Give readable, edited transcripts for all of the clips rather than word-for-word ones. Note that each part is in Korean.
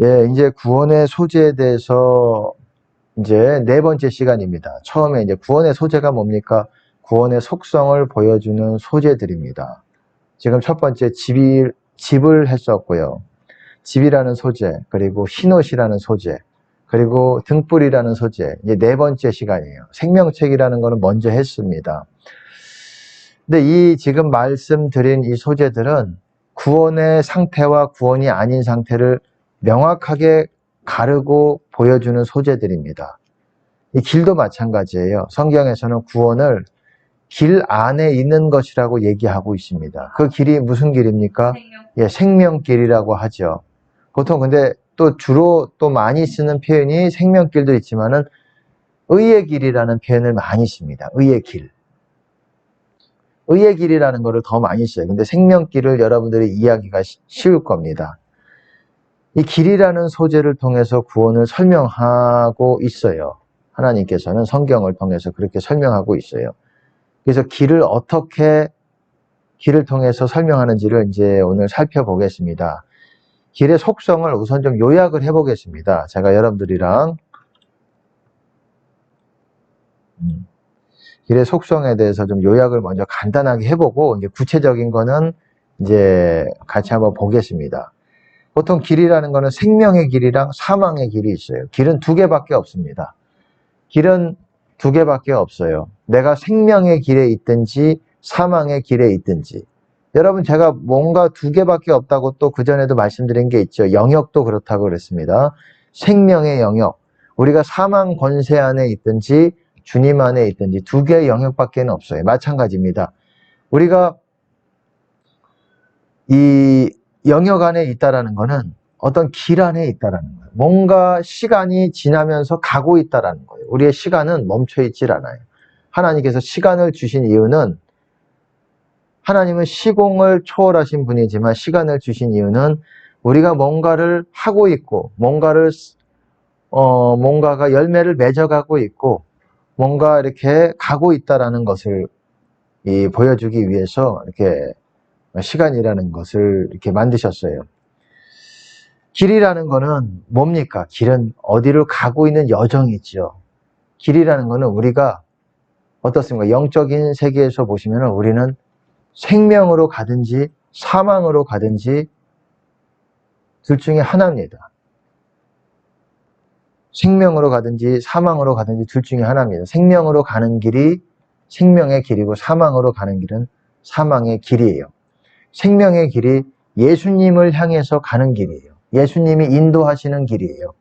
예, 이제 구원의 소재에 대해서 이제 네 번째 시간입니다. 처음에 이제 구원의 소재가 뭡니까? 구원의 속성을 보여주는 소재들입니다. 지금 첫 번째 집을 했었고요. 집이라는 소재, 그리고 흰옷이라는 소재, 그리고 등불이라는 소재. 이제 네 번째 시간이에요. 생명책이라는 거는 먼저 했습니다. 근데 이 지금 말씀드린 이 소재들은 구원의 상태와 구원이 아닌 상태를 명확하게 가르고 보여주는 소재들입니다. 이 길도 마찬가지예요. 성경에서는 구원을 길 안에 있는 것이라고 얘기하고 있습니다. 그 길이 무슨 길입니까? 예, 생명길이라고 하죠. 보통 근데 또 주로 또 많이 쓰는 표현이 생명길도 있지만은 의의 길이라는 표현을 많이 씁니다. 의의 길. 의의 길이라는 거를 더 많이 써요. 근데 생명길을 여러분들이 이해하기가 쉬울 겁니다. 이 길이라는 소재를 통해서 구원을 설명하고 있어요. 하나님께서는 성경을 통해서 그렇게 설명하고 있어요. 그래서 길을 어떻게 길을 통해서 설명하는지를 이제 오늘 살펴보겠습니다. 길의 속성을 우선 좀 요약을 해보겠습니다. 제가 여러분들이랑 길의 속성에 대해서 좀 요약을 먼저 간단하게 해보고 이제 구체적인 거는 이제 같이 한번 보겠습니다. 보통 길이라는 거는 생명의 길이랑 사망의 길이 있어요. 길은 두 개밖에 없습니다. 길은 두 개밖에 없어요. 내가 생명의 길에 있든지 사망의 길에 있든지. 여러분 제가 뭔가 두 개밖에 없다고 또 그전에도 말씀드린 게 있죠. 영역도 그렇다고 그랬습니다. 생명의 영역. 우리가 사망 권세 안에 있든지 주님 안에 있든지 두 개의 영역밖에 없어요. 마찬가지입니다. 우리가 이 영역 안에 있다라는 거는 어떤 길 안에 있다라는 거예요. 뭔가 시간이 지나면서 가고 있다라는 거예요. 우리의 시간은 멈춰 있질 않아요. 하나님께서 시간을 주신 이유는 하나님은 시공을 초월하신 분이지만 시간을 주신 이유는 우리가 뭔가를 하고 있고 뭔가가 열매를 맺어가고 있고 뭔가 이렇게 가고 있다라는 것을 보여주기 위해서 이렇게 시간이라는 것을 이렇게 만드셨어요. 길이라는 거는 뭡니까? 길은 어디로 가고 있는 여정이죠. 길이라는 거는 우리가 어떻습니까? 영적인 세계에서 보시면 우리는 생명으로 가든지 사망으로 가든지 둘 중에 하나입니다. 생명으로 가든지 사망으로 가든지 둘 중에 하나입니다. 생명으로 가는 길이 생명의 길이고 사망으로 가는 길은 사망의 길이에요. 생명의 길이 예수님을 향해서 가는 길이에요. 예수님이 인도하시는 길이에요.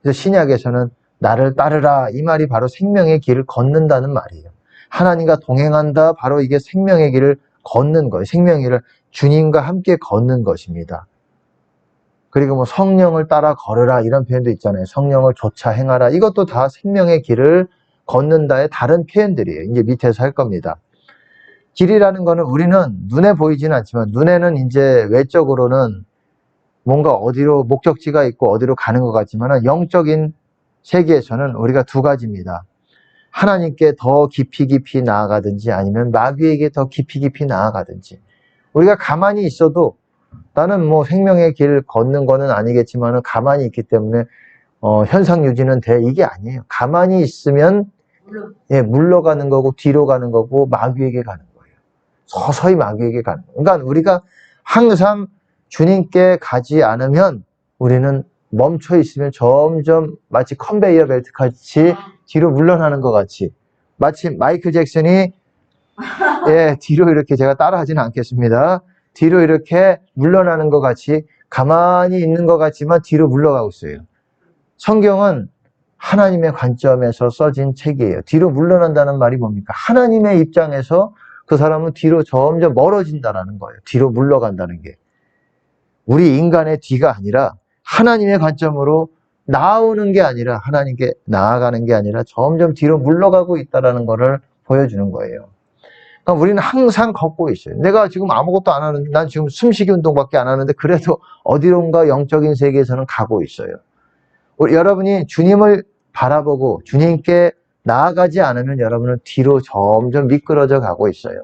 그래서 신약에서는 나를 따르라 이 말이 바로 생명의 길을 걷는다는 말이에요. 하나님과 동행한다 바로 이게 생명의 길을 걷는 거예요. 생명의 길을 주님과 함께 걷는 것입니다. 그리고 뭐 성령을 따라 걸으라 이런 표현도 있잖아요. 성령을 조차 행하라 이것도 다 생명의 길을 걷는다의 다른 표현들이에요. 이제 밑에서 할 겁니다. 길이라는 거는 우리는 눈에 보이지는 않지만 눈에는 이제 외적으로는 뭔가 어디로 목적지가 있고 어디로 가는 것 같지만 영적인 세계에서는 우리가 두 가지입니다. 하나님께 더 깊이 나아가든지 아니면 마귀에게 더 깊이 나아가든지. 우리가 가만히 있어도 나는 뭐 생명의 길 걷는 거는 아니겠지만 가만히 있기 때문에 현상 유지는 돼 이게 아니에요. 가만히 있으면 물러가는 거고 뒤로 가는 거고 마귀에게 가는 거예요. 서서히 마귀에게 가는 거예요. 그러니까 우리가 항상 주님께 가지 않으면 우리는 멈춰 있으면 점점 마치 컨베이어 벨트 같이 뒤로 물러나는 것 같이 마치 마이클 잭슨이 뒤로 이렇게 제가 따라 하지는 않겠습니다. 뒤로 이렇게 물러나는 것 같이 가만히 있는 것 같지만 뒤로 물러가고 있어요. 성경은 하나님의 관점에서 써진 책이에요. 뒤로 물러난다는 말이 뭡니까? 하나님의 입장에서 그 사람은 뒤로 점점 멀어진다는 거예요. 뒤로 물러간다는 게. 우리 인간의 뒤가 아니라 하나님의 관점으로 나오는 게 아니라 하나님께 나아가는 게 아니라 점점 뒤로 물러가고 있다는 것을 보여주는 거예요. 그러니까 우리는 항상 걷고 있어요. 내가 지금 아무것도 안 하는데 난 지금 숨쉬기 운동밖에 안 하는데 그래도 어디론가 영적인 세계에서는 가고 있어요. 여러분이 주님을 바라보고 주님께 나아가지 않으면 여러분은 뒤로 점점 미끄러져 가고 있어요.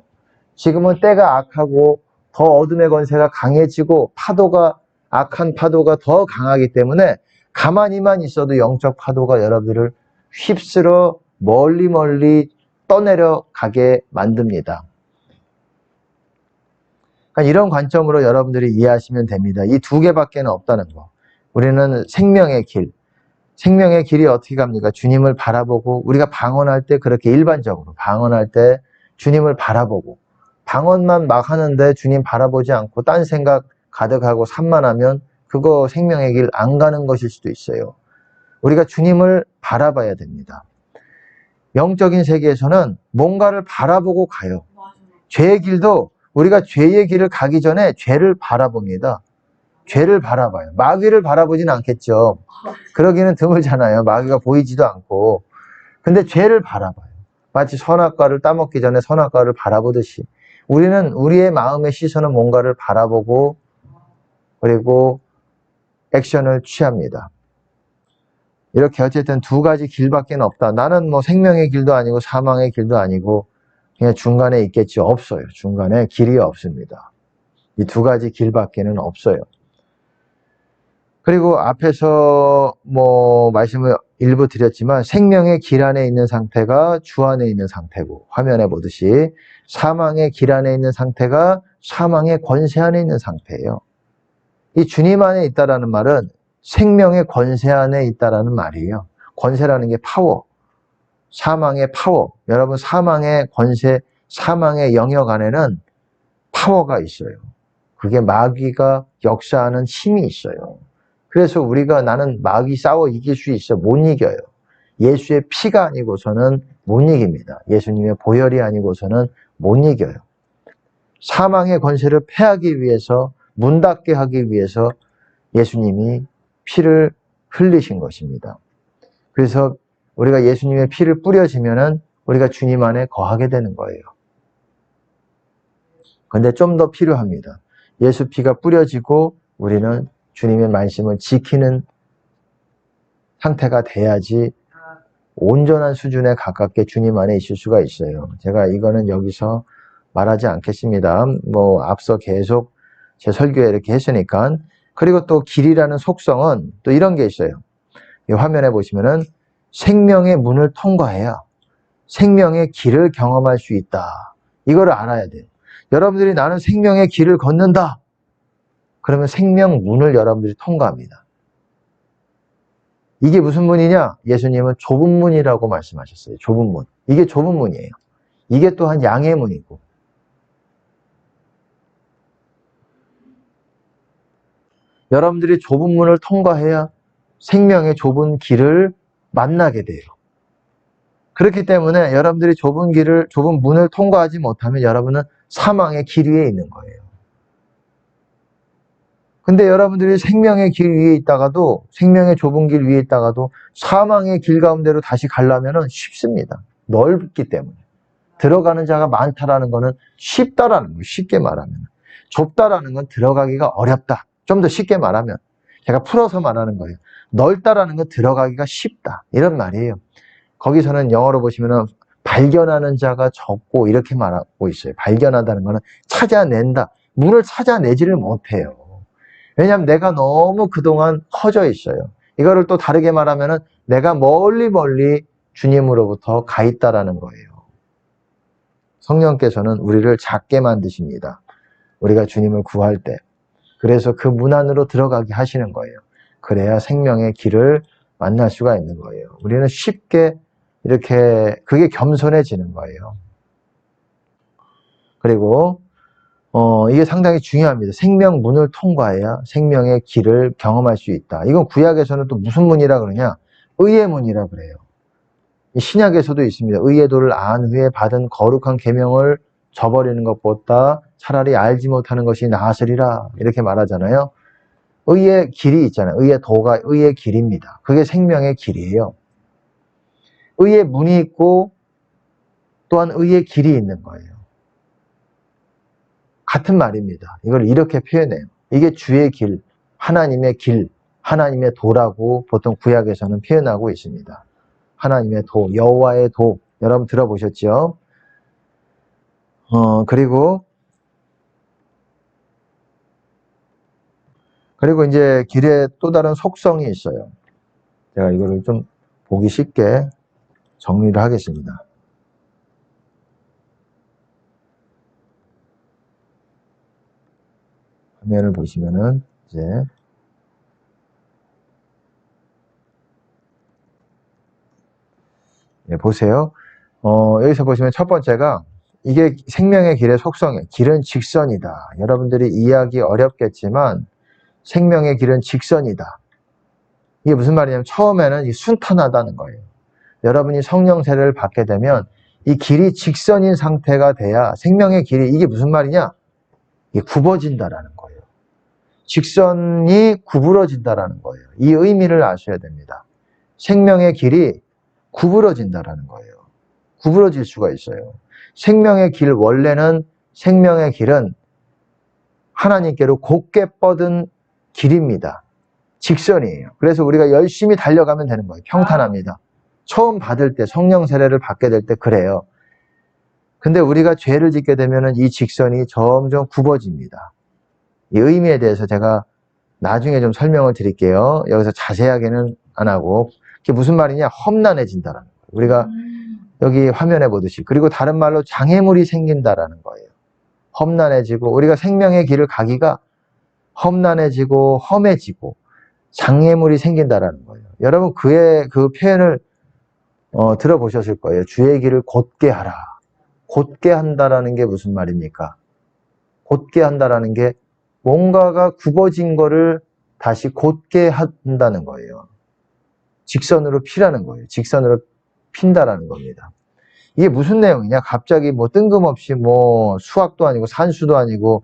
지금은 때가 악하고 더 어둠의 권세가 강해지고 파도가 악한 파도가 더 강하기 때문에 가만히만 있어도 영적 파도가 여러분들을 휩쓸어 멀리 떠내려 가게 만듭니다. 그러니까 이런 관점으로 여러분들이 이해하시면 됩니다. 이 두 개밖에 없다는 거. 우리는 생명의 길이 어떻게 갑니까? 주님을 바라보고 우리가 방언할 때 그렇게 일반적으로 방언할 때 주님을 바라보고 방언만 막 하는데 주님 바라보지 않고 딴 생각 가득하고 산만하면 그거 생명의 길 안 가는 것일 수도 있어요. 우리가 주님을 바라봐야 됩니다. 영적인 세계에서는 뭔가를 바라보고 가요. 죄의 길도 우리가 죄의 길을 가기 전에 죄를 바라봅니다. 죄를 바라봐요. 마귀를 바라보지는 않겠죠. 그러기는 드물잖아요. 마귀가 보이지도 않고. 근데 죄를 바라봐요. 마치 선악과를 따먹기 전에 선악과를 바라보듯이 우리는 우리의 마음의 시선은 뭔가를 바라보고 그리고 액션을 취합니다. 이렇게 어쨌든 두 가지 길밖에 없다. 나는 뭐 생명의 길도 아니고 사망의 길도 아니고 그냥 중간에 있겠지. 없어요. 중간에 길이 없습니다. 이 두 가지 길밖에는 없어요. 그리고 앞에서 뭐 말씀을 일부 드렸지만 생명의 길 안에 있는 상태가 주 안에 있는 상태고 화면에 보듯이 사망의 길 안에 있는 상태가 사망의 권세 안에 있는 상태예요. 이 주님 안에 있다라는 말은 생명의 권세 안에 있다라는 말이에요. 권세라는 게 파워, 사망의 파워. 여러분 사망의 권세, 사망의 영역 안에는 파워가 있어요. 그게 마귀가 역사하는 힘이 있어요. 그래서 우리가 나는 마귀 싸워 이길 수 있어. 못 이겨요. 예수의 피가 아니고서는 못 이깁니다. 예수님의 보혈이 아니고서는 못 이겨요. 사망의 권세를 패하기 위해서 문 닫게 하기 위해서 예수님이 피를 흘리신 것입니다. 그래서 우리가 예수님의 피를 뿌려지면은 우리가 주님 안에 거하게 되는 거예요. 근데 좀 더 필요합니다. 예수 피가 뿌려지고 우리는 주님의 말씀을 지키는 상태가 돼야지 온전한 수준에 가깝게 주님 안에 있을 수가 있어요. 제가 이거는 여기서 말하지 않겠습니다. 뭐 앞서 계속 제 설교에 이렇게 했으니까. 그리고 또 길이라는 속성은 또 이런 게 있어요. 이 화면에 보시면은 생명의 문을 통과해야 생명의 길을 경험할 수 있다. 이거를 알아야 돼요. 여러분들이 나는 생명의 길을 걷는다. 그러면 생명 문을 여러분들이 통과합니다. 이게 무슨 문이냐? 예수님은 좁은 문이라고 말씀하셨어요. 좁은 문. 이게 좁은 문이에요. 이게 또한 양의 문이고. 여러분들이 좁은 문을 통과해야 생명의 좁은 길을 만나게 돼요. 그렇기 때문에 여러분들이 좁은 문을 통과하지 못하면 여러분은 사망의 길 위에 있는 거예요. 근데 여러분들이 생명의 길 위에 있다가도, 생명의 좁은 길 위에 있다가도 사망의 길 가운데로 다시 가려면 쉽습니다. 넓기 때문에. 들어가는 자가 많다라는 거는 쉽다라는 거예요. 쉽게 말하면. 좁다라는 건 들어가기가 어렵다. 좀 더 쉽게 말하면. 제가 풀어서 말하는 거예요. 넓다라는 건 들어가기가 쉽다. 이런 말이에요. 거기서는 영어로 보시면은 발견하는 자가 적고 이렇게 말하고 있어요. 발견한다는 거는 찾아낸다. 문을 찾아내지를 못해요. 왜냐하면 내가 너무 그동안 커져 있어요. 이거를 또 다르게 말하면은 내가 멀리 주님으로부터 가 있다라는 거예요. 성령께서는 우리를 작게 만드십니다. 우리가 주님을 구할 때. 그래서 그 문 안으로 들어가게 하시는 거예요. 그래야 생명의 길을 만날 수가 있는 거예요. 우리는 쉽게 이렇게 그게 겸손해지는 거예요. 그리고 이게 상당히 중요합니다. 생명 문을 통과해야 생명의 길을 경험할 수 있다. 이건 구약에서는 또 무슨 문이라 그러냐? 의의 문이라 그래요. 신약에서도 있습니다. 의의 도를 안 후에 받은 거룩한 계명을 저버리는 것보다 차라리 알지 못하는 것이 나으리라 이렇게 말하잖아요. 의의 길이 있잖아요. 의의 도가 의의 길입니다. 그게 생명의 길이에요. 의의 문이 있고 또한 의의 길이 있는 거예요. 같은 말입니다. 이걸 이렇게 표현해요. 이게 주의 길, 하나님의 길, 하나님의 도라고 보통 구약에서는 표현하고 있습니다. 하나님의 도, 여호와의 도, 여러분 들어보셨죠? 그리고 그리고 이제 길에 또 다른 속성이 있어요. 제가 이거를 좀 보기 쉽게 정리를 하겠습니다. 화면을 보시면은 이제 보세요. 여기서 보시면 첫 번째가 이게 생명의 길의 속성이에요. 길은 직선이다. 여러분들이 이해하기 어렵겠지만 생명의 길은 직선이다. 이게 무슨 말이냐면 처음에는 순탄하다는 거예요. 여러분이 성령 세례를 받게 되면 이 길이 직선인 상태가 돼야 생명의 길이 이게 무슨 말이냐? 이게 굽어진다라는 거예요. 직선이 구부러진다라는 거예요. 이 의미를 아셔야 됩니다. 생명의 길이 구부러진다라는 거예요. 구부러질 수가 있어요. 생명의 길, 원래는 생명의 길은 하나님께로 곧게 뻗은 길입니다. 직선이에요. 그래서 우리가 열심히 달려가면 되는 거예요. 평탄합니다. 처음 받을 때, 성령 세례를 받게 될 때 그래요. 근데 우리가 죄를 짓게 되면 이 직선이 점점 굽어집니다. 이 의미에 대해서 제가 나중에 좀 설명을 드릴게요. 여기서 자세하게는 안 하고. 그게 무슨 말이냐? 험난해진다라는 거예요. 우리가 여기 화면에 보듯이. 그리고 다른 말로 장애물이 생긴다라는 거예요. 험난해지고, 우리가 생명의 길을 가기가 험난해지고, 험해지고, 장애물이 생긴다라는 거예요. 여러분, 그 표현을 들어보셨을 거예요. 주의 길을 곧게 하라. 곧게 한다라는 게 무슨 말입니까? 곧게 한다라는 게 뭔가가 굽어진 거를 다시 곧게 한다는 거예요. 직선으로 피라는 거예요. 직선으로 핀다라는 겁니다. 이게 무슨 내용이냐? 갑자기 뭐 뜬금없이 뭐 수학도 아니고 산수도 아니고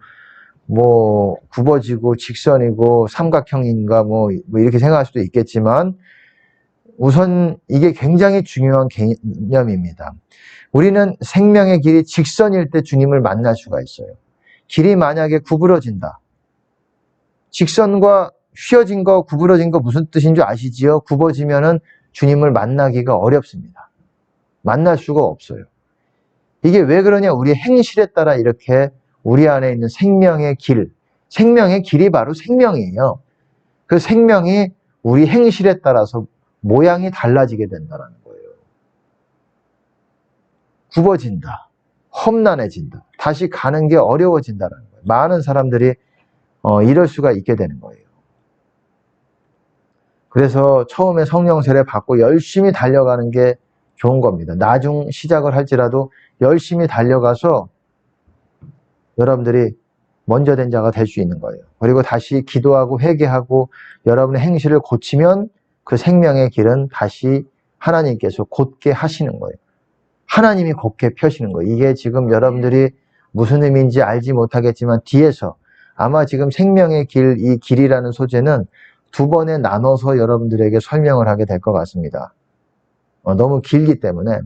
뭐 굽어지고 직선이고 삼각형인가 뭐 이렇게 생각할 수도 있겠지만 우선 이게 굉장히 중요한 개념입니다. 우리는 생명의 길이 직선일 때 주님을 만날 수가 있어요. 길이 만약에 구부러진다. 직선과 휘어진 거, 구부러진 거 무슨 뜻인 줄 아시지요? 굽어지면은 주님을 만나기가 어렵습니다. 만날 수가 없어요. 이게 왜 그러냐? 우리의 행실에 따라 이렇게 우리 안에 있는 생명의 길이 바로 생명이에요. 그 생명이 우리 행실에 따라서 모양이 달라지게 된다는 거예요. 굽어진다. 험난해진다. 다시 가는 게 어려워진다는 거예요. 많은 사람들이 이럴 수가 있게 되는 거예요. 그래서 처음에 성령 세례 받고 열심히 달려가는 게 좋은 겁니다. 나중 시작을 할지라도 열심히 달려가서 여러분들이 먼저 된 자가 될 수 있는 거예요. 그리고 다시 기도하고 회개하고 여러분의 행실을 고치면 그 생명의 길은 다시 하나님께서 곧게 하시는 거예요. 하나님이 곧게 펴시는 거예요. 이게 지금 여러분들이 무슨 의미인지 알지 못하겠지만 뒤에서 아마 지금 생명의 길, 이 길이라는 소재는 두 번에 나눠서 여러분들에게 설명을 하게 될 것 같습니다. 너무 길기 때문에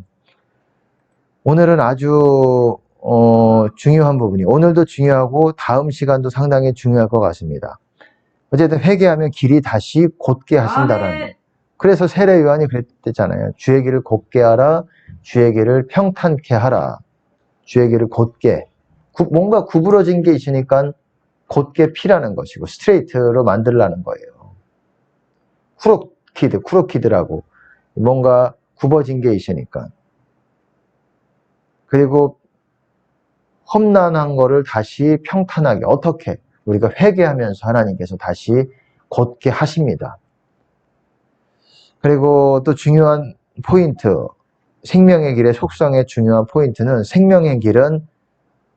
오늘은 아주 중요한 부분이 오늘도 중요하고 다음 시간도 상당히 중요할 것 같습니다. 어쨌든 회개하면 길이 다시 곧게 하신다라는 거예요. 그래서 세례 요한이 그랬잖아요. 주의 길을 곧게 하라. 주의 길을 평탄케 하라. 주의 길을 곧게. 뭔가 구부러진 게 있으니까 곧게 피라는 것이고 스트레이트로 만들라는 거예요. 쿠로키드라고 뭔가 굽어진 게 있으니까. 그리고 험난한 거를 다시 평탄하게 어떻게 우리가 회개하면서 하나님께서 다시 곧게 하십니다. 그리고 또 중요한 포인트, 생명의 길의 속성의 중요한 포인트는 생명의 길은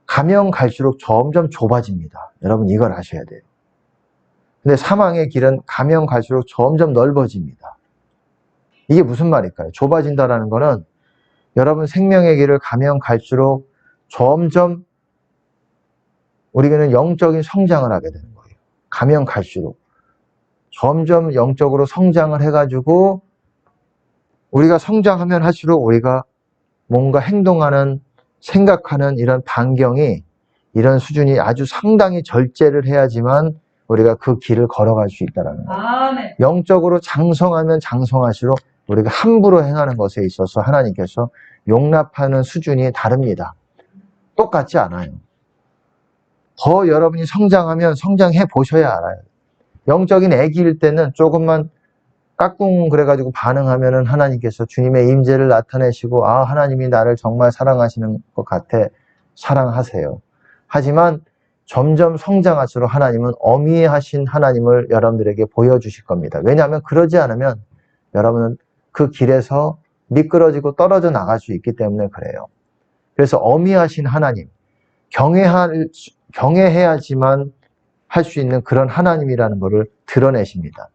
가면 갈수록 점점 좁아집니다. 여러분 이걸 아셔야 돼요. 근데 사망의 길은 가면 갈수록 점점 넓어집니다. 이게 무슨 말일까요? 좁아진다라는 거는 여러분 생명의 길을 가면 갈수록 점점 우리는 영적인 성장을 하게 되는 거예요. 가면 갈수록 점점 영적으로 성장을 해가지고 우리가 성장하면 할수록 우리가 뭔가 행동하는 생각하는 이런 반경이 이런 수준이 아주 상당히 절제를 해야지만 우리가 그 길을 걸어갈 수 있다는 거예요. 아멘. 영적으로 장성하면 장성할수록 우리가 함부로 행하는 것에 있어서 하나님께서 용납하는 수준이 다릅니다. 똑같지 않아요. 더 여러분이 성장하면 성장해 보셔야 알아요. 영적인 애기일 때는 조금만 까꿍 그래가지고 반응하면은 하나님께서 주님의 임재를 나타내시고, 아, 하나님이 나를 정말 사랑하시는 것 같아. 사랑하세요. 하지만 점점 성장할수록 하나님은 어미하신 하나님을 여러분들에게 보여주실 겁니다. 왜냐하면 그러지 않으면 여러분은 그 길에서 미끄러지고 떨어져 나갈 수 있기 때문에 그래요. 그래서 어미하신 하나님, 경외해야지만 할 수 있는 그런 하나님이라는 것을 드러내십니다.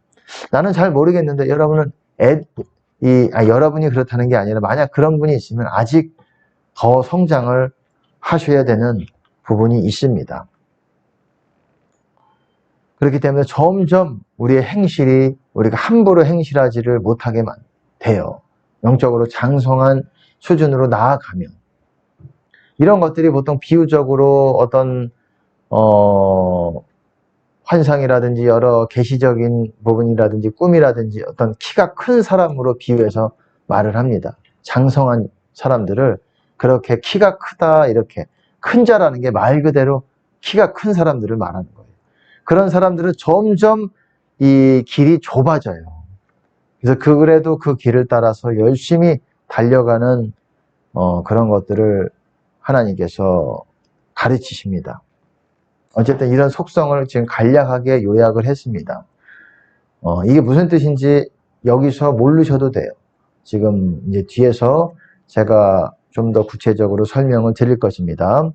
나는 잘 모르겠는데 여러분은 여러분이 그렇다는 게 아니라 만약 그런 분이 있으면 아직 더 성장을 하셔야 되는 부분이 있습니다. 그렇기 때문에 점점 우리의 행실이 우리가 함부로 행실하지를 못하게 돼요. 영적으로 장성한 수준으로 나아가면. 이런 것들이 보통 비유적으로 어떤 환상이라든지 여러 계시적인 부분이라든지 꿈이라든지 어떤 키가 큰 사람으로 비유해서 말을 합니다. 장성한 사람들을 그렇게 키가 크다 이렇게 큰 자라는 게 말 그대로 키가 큰 사람들을 말하는 거예요. 그런 사람들은 점점 이 길이 좁아져요. 그래서 그래도 그 길을 따라서 열심히 달려가는 그런 것들을 하나님께서 가르치십니다. 어쨌든 이런 속성을 지금 간략하게 요약을 했습니다. 이게 무슨 뜻인지 여기서 모르셔도 돼요. 지금 이제 뒤에서 제가 좀 더 구체적으로 설명을 드릴 것입니다.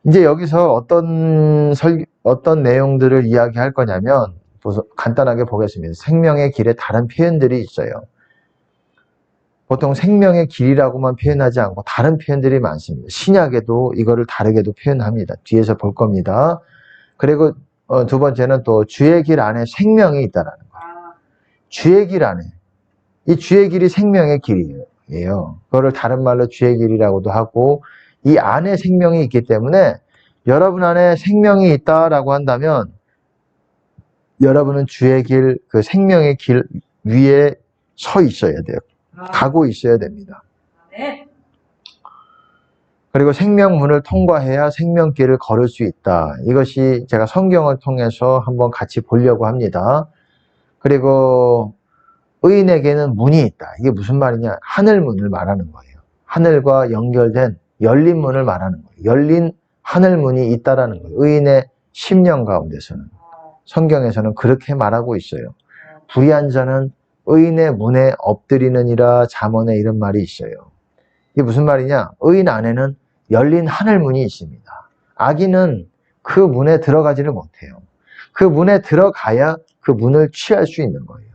이제 여기서 어떤 내용들을 이야기할 거냐면 간단하게 보겠습니다. 생명의 길에 다른 표현들이 있어요. 보통 생명의 길이라고만 표현하지 않고 다른 표현들이 많습니다. 신약에도 이거를 다르게도 표현합니다. 뒤에서 볼 겁니다. 그리고 두 번째는 또 주의 길 안에 생명이 있다라는 거예요. 주의 길 안에. 이 주의 길이 생명의 길이에요. 그거를 다른 말로 주의 길이라고도 하고, 이 안에 생명이 있기 때문에 여러분 안에 생명이 있다라고 한다면 여러분은 주의 길, 그 생명의 길 위에 서 있어야 돼요. 가고 있어야 됩니다. 그리고 생명문을 통과해야 생명길을 걸을 수 있다. 이것이 제가 성경을 통해서 한번 같이 보려고 합니다. 그리고 의인에게는 문이 있다. 이게 무슨 말이냐? 하늘문을 말하는 거예요. 하늘과 연결된 열린 문을 말하는 거예요. 열린 하늘문이 있다라는 거예요. 의인의 심령 가운데서는. 성경에서는 그렇게 말하고 있어요. 불의한 자는 의인의 문에 엎드리느니라. 잠언에 이런 말이 있어요. 이게 무슨 말이냐? 의인 안에는 열린 하늘문이 있습니다. 악인은 그 문에 들어가지를 못해요. 그 문에 들어가야 그 문을 취할 수 있는 거예요.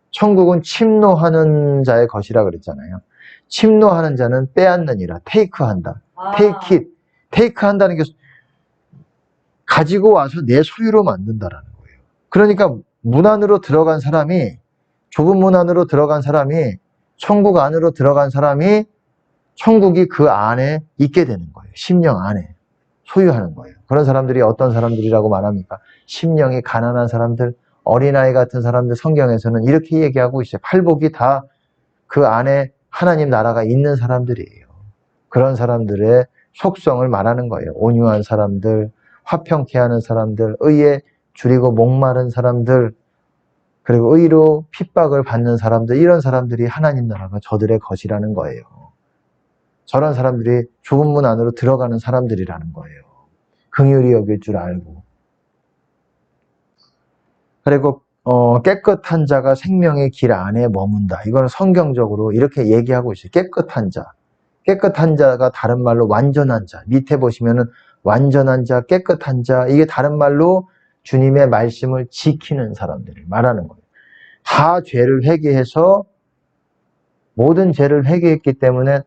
천국은 침노하는 자의 것이라 그랬잖아요. 침노하는 자는 빼앗느니라. 테이크한다. 테이크 잇. 테이크한다는 게 가지고 와서 내 소유로 만든다라는 거예요. 그러니까 문 안으로 들어간 사람이, 좁은 문 안으로 들어간 사람이, 천국 안으로 들어간 사람이 천국이 그 안에 있게 되는 거예요. 심령 안에 소유하는 거예요. 그런 사람들이 어떤 사람들이라고 말합니까? 심령이 가난한 사람들, 어린아이 같은 사람들. 성경에서는 이렇게 얘기하고 있어요. 팔복이 다 그 안에 하나님 나라가 있는 사람들이에요. 그런 사람들의 속성을 말하는 거예요. 온유한 사람들, 화평케 하는 사람들, 의에 줄이고 목마른 사람들, 그리고 의로 핍박을 받는 사람들. 이런 사람들이 하나님 나라가 저들의 것이라는 거예요. 저런 사람들이 좁은 문 안으로 들어가는 사람들이라는 거예요. 긍휼히 여길 줄 알고. 그리고 깨끗한 자가 생명의 길 안에 머문다. 이거는 성경적으로 이렇게 얘기하고 있어요. 깨끗한 자. 깨끗한 자가 다른 말로 완전한 자. 밑에 보시면은 완전한 자, 깨끗한 자. 이게 다른 말로 주님의 말씀을 지키는 사람들을 말하는 거예요. 다 죄를 회개해서 모든 죄를 회개했기 때문에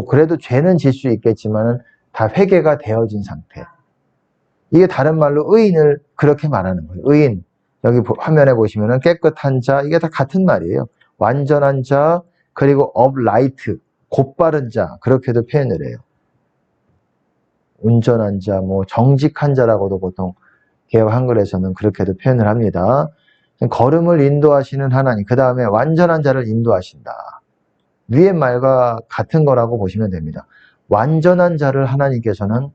그래도 죄는 질 수 있겠지만은 다 회개가 되어진 상태. 이게 다른 말로 의인을 그렇게 말하는 거예요. 의인. 여기 화면에 보시면은 깨끗한 자, 이게 다 같은 말이에요. 완전한 자, 그리고 upright, 곧바른 자, 그렇게도 표현을 해요. 온전한 자, 정직한 자라고도 보통 개역 한글에서는 그렇게도 표현을 합니다. 걸음을 인도하시는 하나님, 그 다음에 완전한 자를 인도하신다. 위의 말과 같은 거라고 보시면 됩니다. 완전한 자를 하나님께서는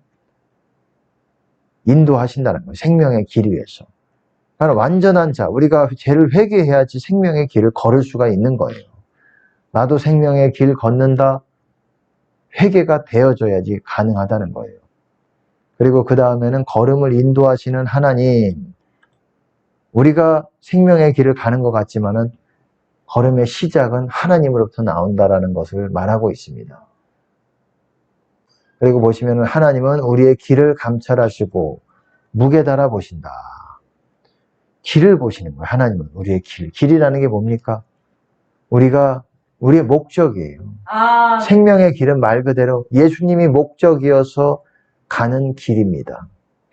인도하신다는 거예요. 생명의 길 위에서. 그러니까 완전한 자, 우리가 죄를 회개해야지 생명의 길을 걸을 수가 있는 거예요. 나도 생명의 길 걷는다. 회개가 되어져야지 가능하다는 거예요. 그리고 그 다음에는 걸음을 인도하시는 하나님. 우리가 생명의 길을 가는 것 같지만은 걸음의 시작은 하나님으로부터 나온다라는 것을 말하고 있습니다. 그리고 보시면은 하나님은 우리의 길을 감찰하시고 무게 달아 보신다. 길을 보시는 거예요. 하나님은 우리의 길. 길이라는 게 뭡니까? 우리의 목적이에요. 생명의 길은 말 그대로 예수님이 목적이어서 가는 길입니다.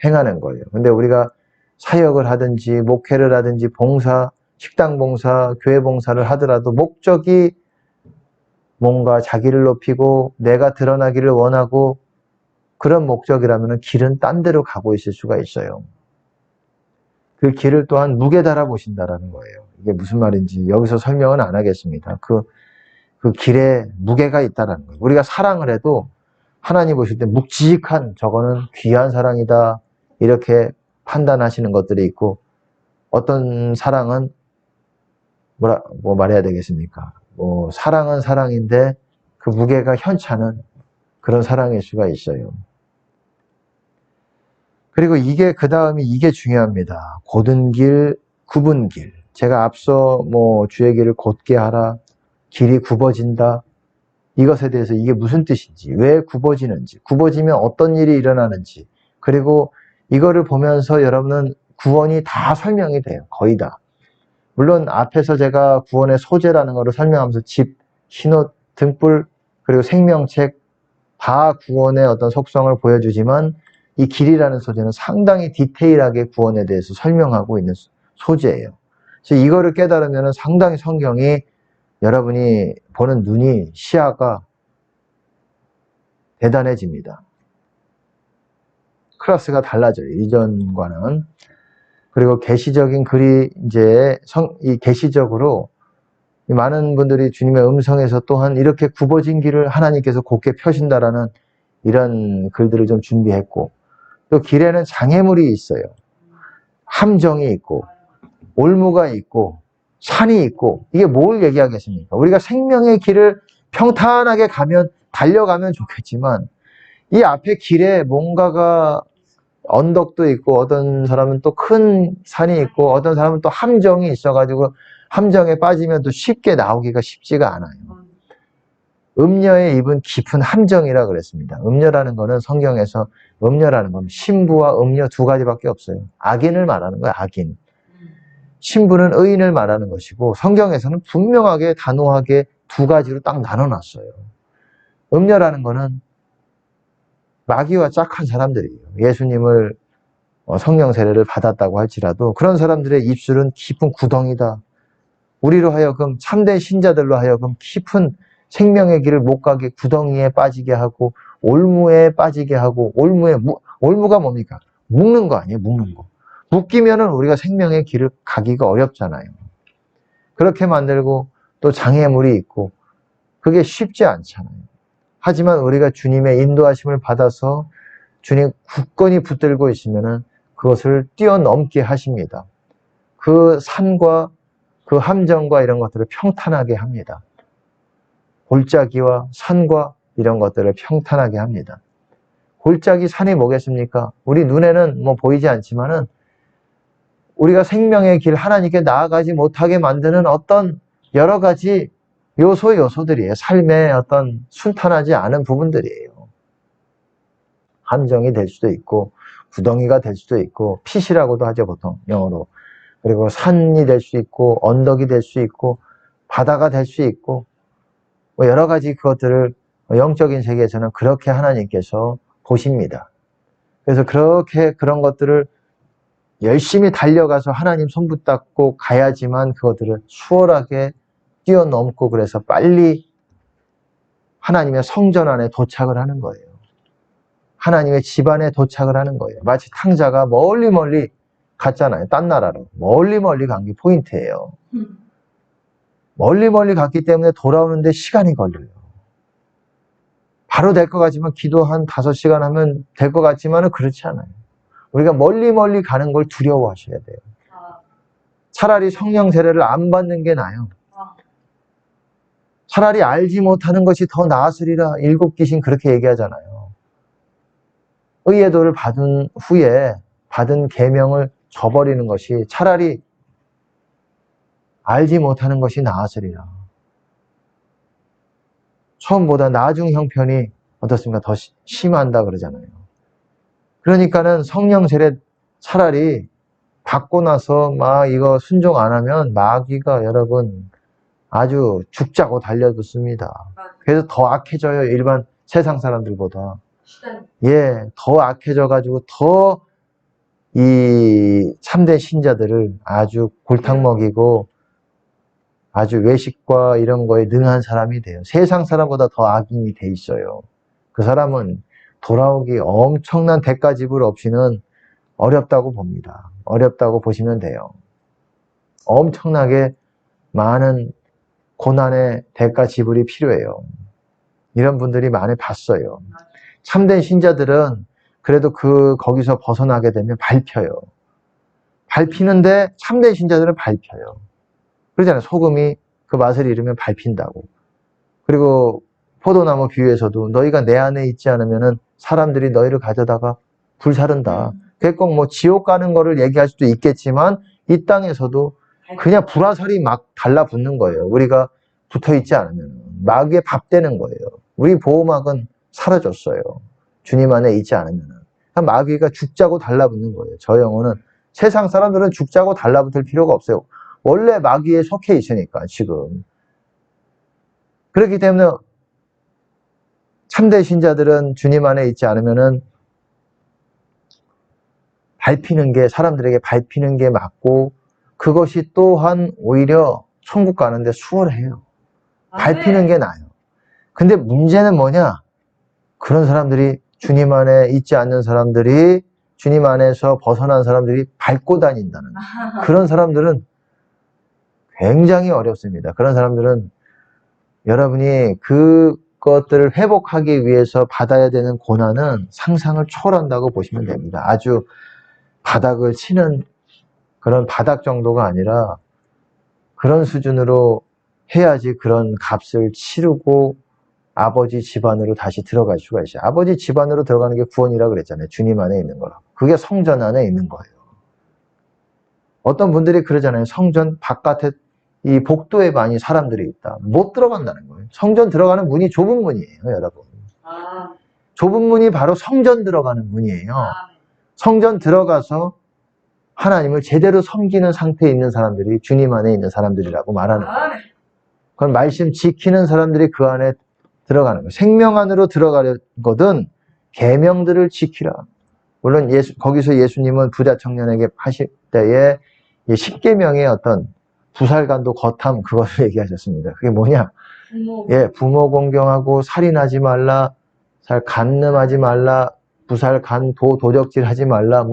행하는 거예요. 근데 우리가 사역을 하든지 목회를 하든지 봉사, 식당 봉사, 교회 봉사를 하더라도 목적이 뭔가 자기를 높이고 내가 드러나기를 원하고 그런 목적이라면 길은 딴 데로 가고 있을 수가 있어요. 그 길을 또한 무게 달아 보신다라는 거예요. 이게 무슨 말인지 여기서 설명은 안 하겠습니다. 그 길에 무게가 있다라는 거예요. 우리가 사랑을 해도 하나님 보실 때 묵직한 저거는 귀한 사랑이다 이렇게 판단하시는 것들이 있고 어떤 사랑은 뭐 말해야 되겠습니까? 사랑은 사랑인데 그 무게가 현찮은 그런 사랑일 수가 있어요. 그리고 그 다음이 이게 중요합니다. 곧은 길, 굽은 길. 제가 앞서 주의 길을 곧게 하라, 길이 굽어진다. 이것에 대해서 이게 무슨 뜻인지, 왜 굽어지는지, 굽어지면 어떤 일이 일어나는지, 그리고 이거를 보면서 여러분은 구원이 다 설명이 돼요. 거의 다. 물론 앞에서 제가 구원의 소재라는 것을 설명하면서 집, 흰옷, 등불, 그리고 생명책 다 구원의 어떤 속성을 보여주지만 이 길이라는 소재는 상당히 디테일하게 구원에 대해서 설명하고 있는 소재예요. 그래서 이거를 깨달으면 상당히 성경이 여러분이 보는 눈이, 시야가 대단해집니다. 클래스가 달라져요. 이전과는. 그리고 계시적인 글이 이 계시적으로 많은 분들이 주님의 음성에서 또한 이렇게 굽어진 길을 하나님께서 곧게 펴신다라는 이런 글들을 좀 준비했고 또 길에는 장애물이 있어요. 함정이 있고 올무가 있고 산이 있고 이게 뭘 얘기하겠습니까? 우리가 생명의 길을 평탄하게 달려가면 좋겠지만 이 앞에 길에 뭔가가 언덕도 있고 어떤 사람은 또 큰 산이 있고 어떤 사람은 또 함정이 있어가지고 함정에 빠지면 또 쉽게 나오기가 쉽지가 않아요. 음녀의 입은 깊은 함정이라 그랬습니다. 음녀라는 거는 성경에서 음녀라는 건 신부와 음녀 두 가지밖에 없어요. 악인을 말하는 거예요. 악인. 신부는 의인을 말하는 것이고 성경에서는 분명하게 단호하게 두 가지로 딱 나눠놨어요. 음녀라는 거는 마귀와 짝한 사람들이에요. 예수님을 성령 세례를 받았다고 할지라도 그런 사람들의 입술은 깊은 구덩이다. 우리로 하여금 참된 신자들로 하여금 깊은 생명의 길을 못 가게 구덩이에 빠지게 하고 올무에 빠지게 하고 올무가 뭡니까? 묶는 거 아니에요? 묶는 거. 묶이면은 우리가 생명의 길을 가기가 어렵잖아요. 그렇게 만들고 또 장애물이 있고 그게 쉽지 않잖아요. 하지만 우리가 주님의 인도하심을 받아서 주님 굳건히 붙들고 있으면은 그것을 뛰어넘게 하십니다. 그 산과 그 함정과 이런 것들을 평탄하게 합니다. 골짜기와 산과 이런 것들을 평탄하게 합니다. 골짜기 산이 뭐겠습니까? 우리 눈에는 보이지 않지만은 우리가 생명의 길 하나님께 나아가지 못하게 만드는 어떤 여러 가지 요소들이에요. 삶의 어떤 순탄하지 않은 부분들이에요. 함정이 될 수도 있고 구덩이가 될 수도 있고 핏이라고도 하죠 보통 영어로. 그리고 산이 될 수 있고 언덕이 될 수 있고 바다가 될 수 있고 여러 가지 그것들을 영적인 세계에서는 그렇게 하나님께서 보십니다. 그래서 그런 것들을 열심히 달려가서 하나님 손 붙잡고 가야지만 그것들을 수월하게 뛰어넘고 그래서 빨리 하나님의 성전 안에 도착을 하는 거예요. 하나님의 집 안에 도착을 하는 거예요. 마치 탕자가 멀리 갔잖아요. 딴 나라로. 멀리 간 게 포인트예요. 멀리 갔기 때문에 돌아오는데 시간이 걸려요. 바로 될 것 같지만 기도 한 5시간 하면 될 것 같지만은 그렇지 않아요. 우리가 멀리 가는 걸 두려워하셔야 돼요. 차라리 성령 세례를 안 받는 게 나아요. 차라리 알지 못하는 것이 더 나았으리라. 일곱 귀신 그렇게 얘기하잖아요. 의예도를 받은 후에 받은 계명을 저버리는 것이 차라리 알지 못하는 것이 나았으리라. 처음보다 나중 형편이 어떻습니까? 더 심한다 그러잖아요. 그러니까는 성령 세례 차라리 받고 나서 막 이거 순종 안 하면 마귀가 여러분 아주 죽자고 달려붙습니다. 그래서 더 악해져요. 일반 세상 사람들보다. 예, 더 악해져가지고 더 이 참된 신자들을 아주 골탕 먹이고 아주 외식과 이런 거에 능한 사람이 돼요. 세상 사람보다 더 악인이 돼 있어요. 그 사람은 돌아오기 엄청난 대가 지불 없이는 어렵다고 봅니다. 어렵다고 보시면 돼요. 엄청나게 많은 고난의 대가 지불이 필요해요. 이런 분들이 많이 봤어요. 참된 신자들은 그래도 거기서 벗어나게 되면 밟혀요. 밟히는데 참된 신자들은 밟혀요. 그러잖아요. 소금이 그 맛을 잃으면 밟힌다고. 그리고 포도나무 비유에서도 너희가 내 안에 있지 않으면은 사람들이 너희를 가져다가 불사른다. 그게 꼭 뭐 지옥 가는 거를 얘기할 수도 있겠지만 이 땅에서도 그냥 불화살이 막 달라붙는 거예요. 우리가 붙어 있지 않으면 마귀의 밥 되는 거예요. 우리 보호막은 사라졌어요. 주님 안에 있지 않으면 마귀가 죽자고 달라붙는 거예요. 저 영혼은 세상 사람들은 죽자고 달라붙을 필요가 없어요. 원래 마귀에 속해 있으니까 지금. 그렇기 때문에 참된 신자들은 주님 안에 있지 않으면은 사람들에게 밟히는 게 맞고, 그것이 또한 오히려 천국 가는데 수월해요. 밟히는 게 나아요. 근데 문제는 뭐냐? 그런 사람들이 주님 안에 있지 않는 사람들이 주님 안에서 벗어난 사람들이 밟고 다닌다는 그런 사람들은 굉장히 어렵습니다. 그런 사람들은 여러분이 그것들을 회복하기 위해서 받아야 되는 고난은 상상을 초월한다고 보시면 됩니다. 아주 바닥을 치는 그런 바닥 정도가 아니라 그런 수준으로 해야지 그런 값을 치르고 아버지 집안으로 다시 들어갈 수가 있어요. 아버지 집안으로 들어가는 게 구원이라고 그랬잖아요. 주님 안에 있는 거라고. 그게 성전 안에 있는 거예요. 어떤 분들이 그러잖아요. 성전 바깥에 이 복도에 많이 사람들이 있다. 못 들어간다는 거예요. 성전 들어가는 문이 좁은 문이에요, 여러분. 좁은 문이 바로 성전 들어가는 문이에요. 성전 들어가서 하나님을 제대로 섬기는 상태에 있는 사람들이 주님 안에 있는 사람들이라고 말하는 거예요. 그건 말씀 지키는 사람들이 그 안에 들어가는 거예요. 생명 안으로 들어가거든 계명들을 지키라. 물론 거기서 예수님은 부자 청년에게 하실 때에 10계명의 어떤 부살간도 거탐 그것을 얘기하셨습니다. 그게 뭐냐? 부모 공경하고 살인하지 말라, 간음하지 말라, 부살, 간도, 도적질 하지 말라,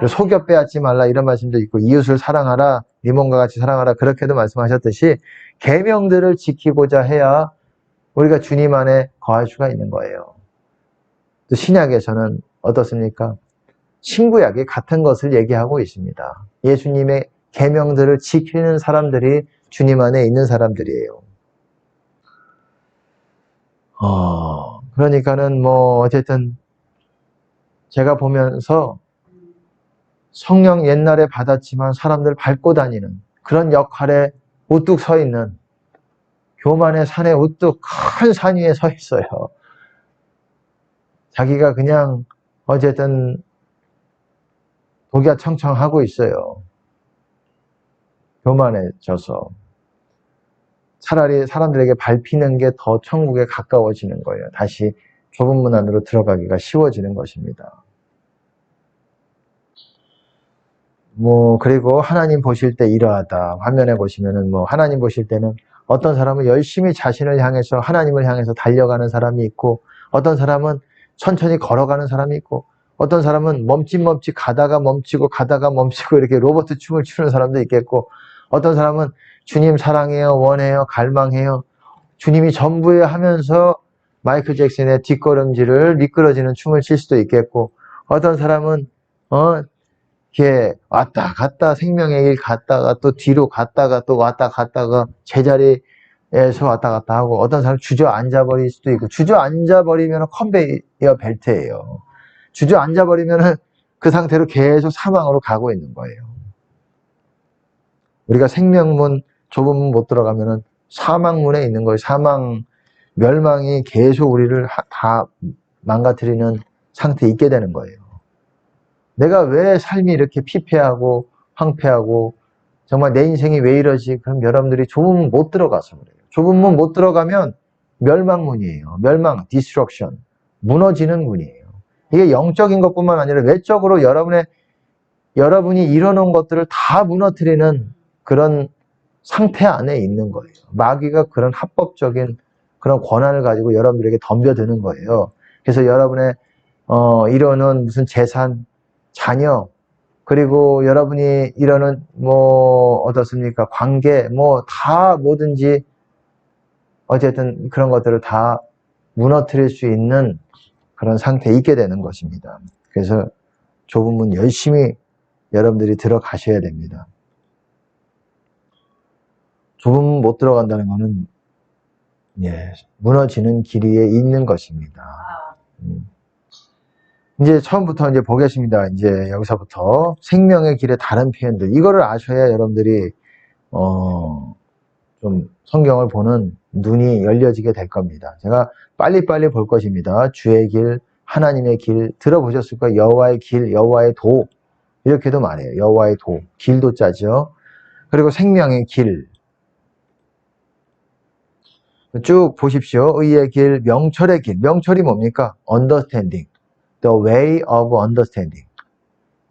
속여 빼앗지 말라 이런 말씀도 있고 이웃을 사랑하라, 네 몸과 같이 사랑하라 그렇게도 말씀하셨듯이 계명들을 지키고자 해야 우리가 주님 안에 거할 수가 있는 거예요. 또 신약에서는 어떻습니까? 신구약이 같은 것을 얘기하고 있습니다. 예수님의 계명들을 지키는 사람들이 주님 안에 있는 사람들이에요. 그러니까는 어쨌든 제가 보면서 성령 옛날에 받았지만 사람들 밟고 다니는 그런 역할에 우뚝 서 있는 교만의 산에 우뚝 큰 산 위에 서 있어요. 자기가 그냥 어쨌든 독야청청하고 있어요. 교만해져서. 차라리 사람들에게 밟히는 게 더 천국에 가까워지는 거예요. 다시 좁은 문 안으로 들어가기가 쉬워지는 것입니다. 그리고 하나님 보실 때 이러하다. 화면에 보시면은 하나님 보실 때는 어떤 사람은 열심히 자신을 향해서 하나님을 향해서 달려가는 사람이 있고 어떤 사람은 천천히 걸어가는 사람이 있고 어떤 사람은 멈칫멈칫 가다가 멈추고 이렇게 로봇 춤을 추는 사람도 있겠고 어떤 사람은 주님 사랑해요, 원해요, 갈망해요. 주님이 전부에 하면서 마이클 잭슨의 뒷걸음질을 미끄러지는 춤을 출 수도 있겠고 어떤 사람은 이렇게 왔다 갔다 생명의 길 갔다가 또 뒤로 갔다가 또 왔다 갔다가 제자리에서 왔다 갔다 하고 어떤 사람 주저앉아 버릴 수도 있고 주저앉아 버리면 컨베이어 벨트예요. 주저앉아 버리면 그 상태로 계속 사망으로 가고 있는 거예요. 우리가 생명문 좁은 문 못 들어가면은 사망문에 있는 거예요. 사망, 멸망이 계속 우리를 다 망가뜨리는 상태에 있게 되는 거예요. 내가 왜 삶이 이렇게 피폐하고 황폐하고 정말 내 인생이 왜 이러지? 그럼 여러분들이 좁은 문 못 들어가서 그래요. 좁은 문 못 들어가면 멸망문이에요. 멸망, destruction, 무너지는 문이에요. 이게 영적인 것뿐만 아니라 외적으로 여러분이 이뤄놓은 것들을 다 무너뜨리는 그런 상태 안에 있는 거예요. 마귀가 그런 합법적인 그런 권한을 가지고 여러분들에게 덤벼드는 거예요. 그래서 여러분의 이뤄놓은 무슨 재산, 자녀, 그리고 여러분이 이러는 어떻습니까? 관계, 다 뭐든지 어쨌든 그런 것들을 다 무너뜨릴 수 있는 그런 상태에 있게 되는 것입니다. 그래서 좁은 문 열심히 여러분들이 들어가셔야 됩니다. 좁은 문 못 들어간다는 것은 무너지는 길 위에 있는 것입니다. 이제 처음부터 이제 보겠습니다. 이제 여기서부터 생명의 길의 다른 표현들, 이거를 아셔야 여러분들이 좀 성경을 보는 눈이 열려지게 될 겁니다. 제가 빨리빨리 볼 것입니다. 주의 길, 하나님의 길 들어보셨을 거예요. 여호와의 길, 여호와의 도, 이렇게도 말해요. 여호와의 도, 길도 짜죠. 그리고 생명의 길 쭉 보십시오. 의의 길, 명철의 길. 명철이 뭡니까? Understanding, the way of understanding.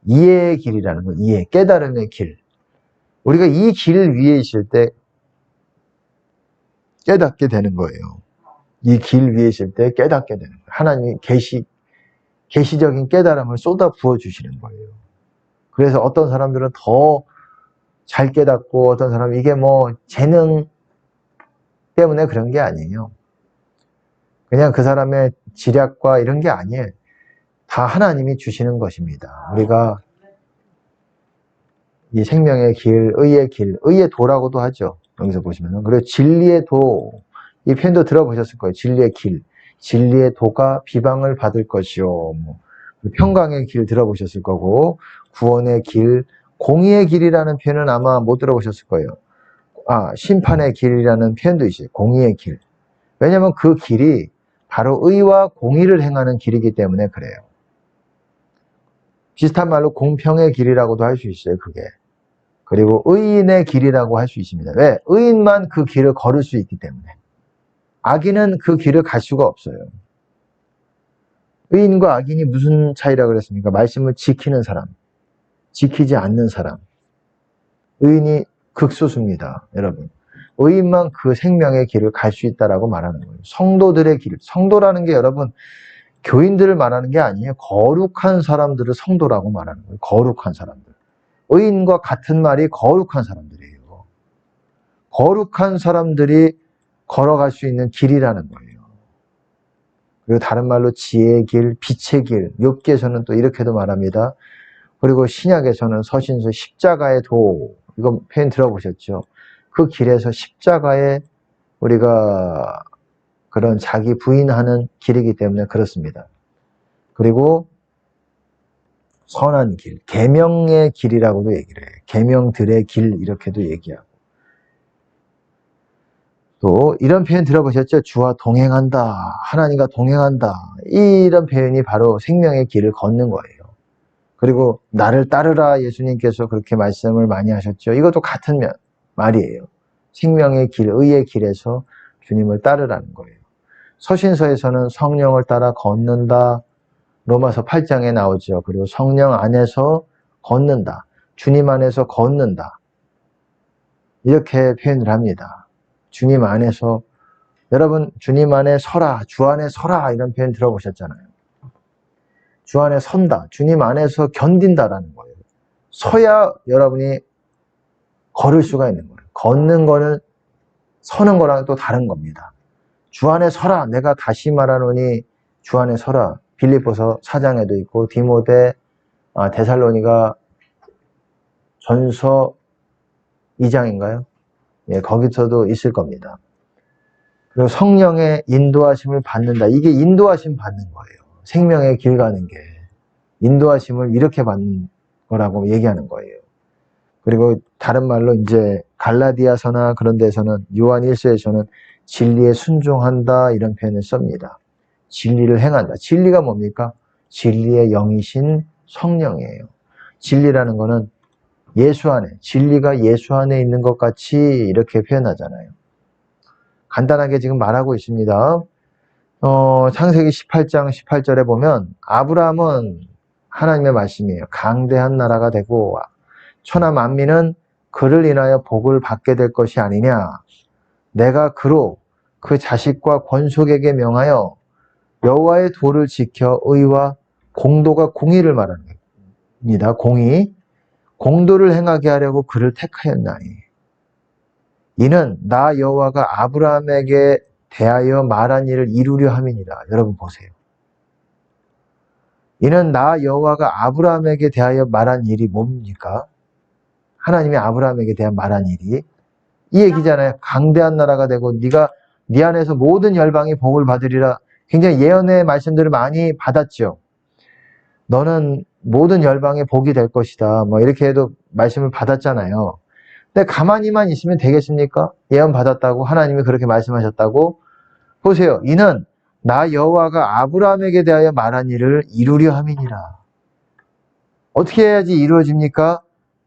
이해의 길이라는 거, 이해, 깨달음의 길. 우리가 이 길 위에 있을 때 깨닫게 되는 거예요. 이 길 위에 있을 때 깨닫게 되는 거예요. 하나님이 계시적인 깨달음을 쏟아 부어주시는 거예요. 그래서 어떤 사람들은 더 잘 깨닫고 어떤 사람은 이게 재능 때문에 그런 게 아니에요. 그냥 그 사람의 지략과 이런 게 아니에요. 다 하나님이 주시는 것입니다. 우리가 이 생명의 길, 의의 도라고도 하죠. 여기서 보시면은. 그리고 진리의 도, 이 표현도 들어보셨을 거예요. 진리의 길, 진리의 도가 비방을 받을 것이요. 평강의 길 들어보셨을 거고, 구원의 길, 공의의 길이라는 표현은 아마 못 들어보셨을 거예요. 심판의 길이라는 표현도 있어요. 공의의 길. 왜냐하면 그 길이 바로 의와 공의를 행하는 길이기 때문에 그래요. 비슷한 말로 공평의 길이라고도 할 수 있어요. 그게. 그리고 의인의 길이라고 할 수 있습니다. 왜? 의인만 그 길을 걸을 수 있기 때문에. 악인은 그 길을 갈 수가 없어요. 의인과 악인이 무슨 차이라고 그랬습니까? 말씀을 지키는 사람, 지키지 않는 사람. 의인이 극소수입니다, 여러분. 의인만 그 생명의 길을 갈 수 있다라고 말하는 거예요. 성도들의 길. 성도라는 게 여러분, 교인들을 말하는 게 아니에요. 거룩한 사람들을 성도라고 말하는 거예요. 거룩한 사람들. 의인과 같은 말이 거룩한 사람들이에요. 거룩한 사람들이 걸어갈 수 있는 길이라는 거예요. 그리고 다른 말로 지혜의 길, 빛의 길, 욥기에서는 또 이렇게도 말합니다. 그리고 신약에서는 서신서 십자가의 도, 이거 표현 들어보셨죠? 그 길에서 십자가에 우리가 그런 자기 부인하는 길이기 때문에 그렇습니다. 그리고 선한 길, 계명의 길이라고도 얘기를 해요. 계명들의 길 이렇게도 얘기하고. 또 이런 표현 들어보셨죠? 주와 동행한다, 하나님과 동행한다. 이런 표현이 바로 생명의 길을 걷는 거예요. 그리고 나를 따르라, 예수님께서 그렇게 말씀을 많이 하셨죠. 이것도 같은 말이에요. 생명의 길, 의의 길에서 주님을 따르라는 거예요. 서신서에서는 성령을 따라 걷는다, 로마서 8장에 나오죠. 그리고 성령 안에서 걷는다, 주님 안에서 걷는다, 이렇게 표현을 합니다. 주님 안에서, 여러분 주님 안에 서라, 주 안에 서라, 이런 표현 들어보셨잖아요. 주 안에 선다, 주님 안에서 견딘다라는 거예요. 서야 여러분이 걸을 수가 있는 거예요. 걷는 거는 서는 거랑 또 다른 겁니다. 주 안에 서라, 내가 다시 말하노니 주 안에 서라. 빌립보서 4장에도 있고 디모데 데살로니가 전서 2장인가요? 예, 거기서도 있을 겁니다. 그리고 성령의 인도하심을 받는다. 이게 인도하심 받는 거예요. 생명의 길 가는 게. 인도하심을 이렇게 받는 거라고 얘기하는 거예요. 그리고 다른 말로 이제 갈라디아서나 그런 데서는 요한 1서에서는 진리에 순종한다 이런 표현을 씁니다. 진리를 행한다. 진리가 뭡니까? 진리의 영이신 성령이에요. 진리라는 거는 예수 안에, 진리가 예수 안에 있는 것 같이 이렇게 표현하잖아요. 간단하게 지금 말하고 있습니다. 창세기 18장 18절에 보면 아브라함은 하나님의 말씀이에요. 강대한 나라가 되고 천하 만민은 그를 인하여 복을 받게 될 것이 아니냐. 내가 그로 그 자식과 권속에게 명하여 여호와의 도를 지켜 의와 공도가 공의를 말합니다. 공도를 행하게 하려고 그를 택하였나니 이는 나 여호와가 아브라함에게 대하여 말한 일을 이루려 함이니라. 여러분 보세요. 이는 나 여호와가 아브라함에게 대하여 말한 일이 뭡니까? 하나님이 아브라함에게 대한 말한 일이 이 얘기잖아요. 강대한 나라가 되고 네가 네 안에서 모든 열방이 복을 받으리라. 굉장히 예언의 말씀들을 많이 받았죠. 너는 모든 열방의 복이 될 것이다. 뭐 이렇게 해도 말씀을 받았잖아요. 근데 가만히만 있으면 되겠습니까? 예언 받았다고 하나님이 그렇게 말씀하셨다고 보세요. 이는 나 여호와가 아브라함에게 대하여 말한 일을 이루려 함이니라. 어떻게 해야지 이루어집니까?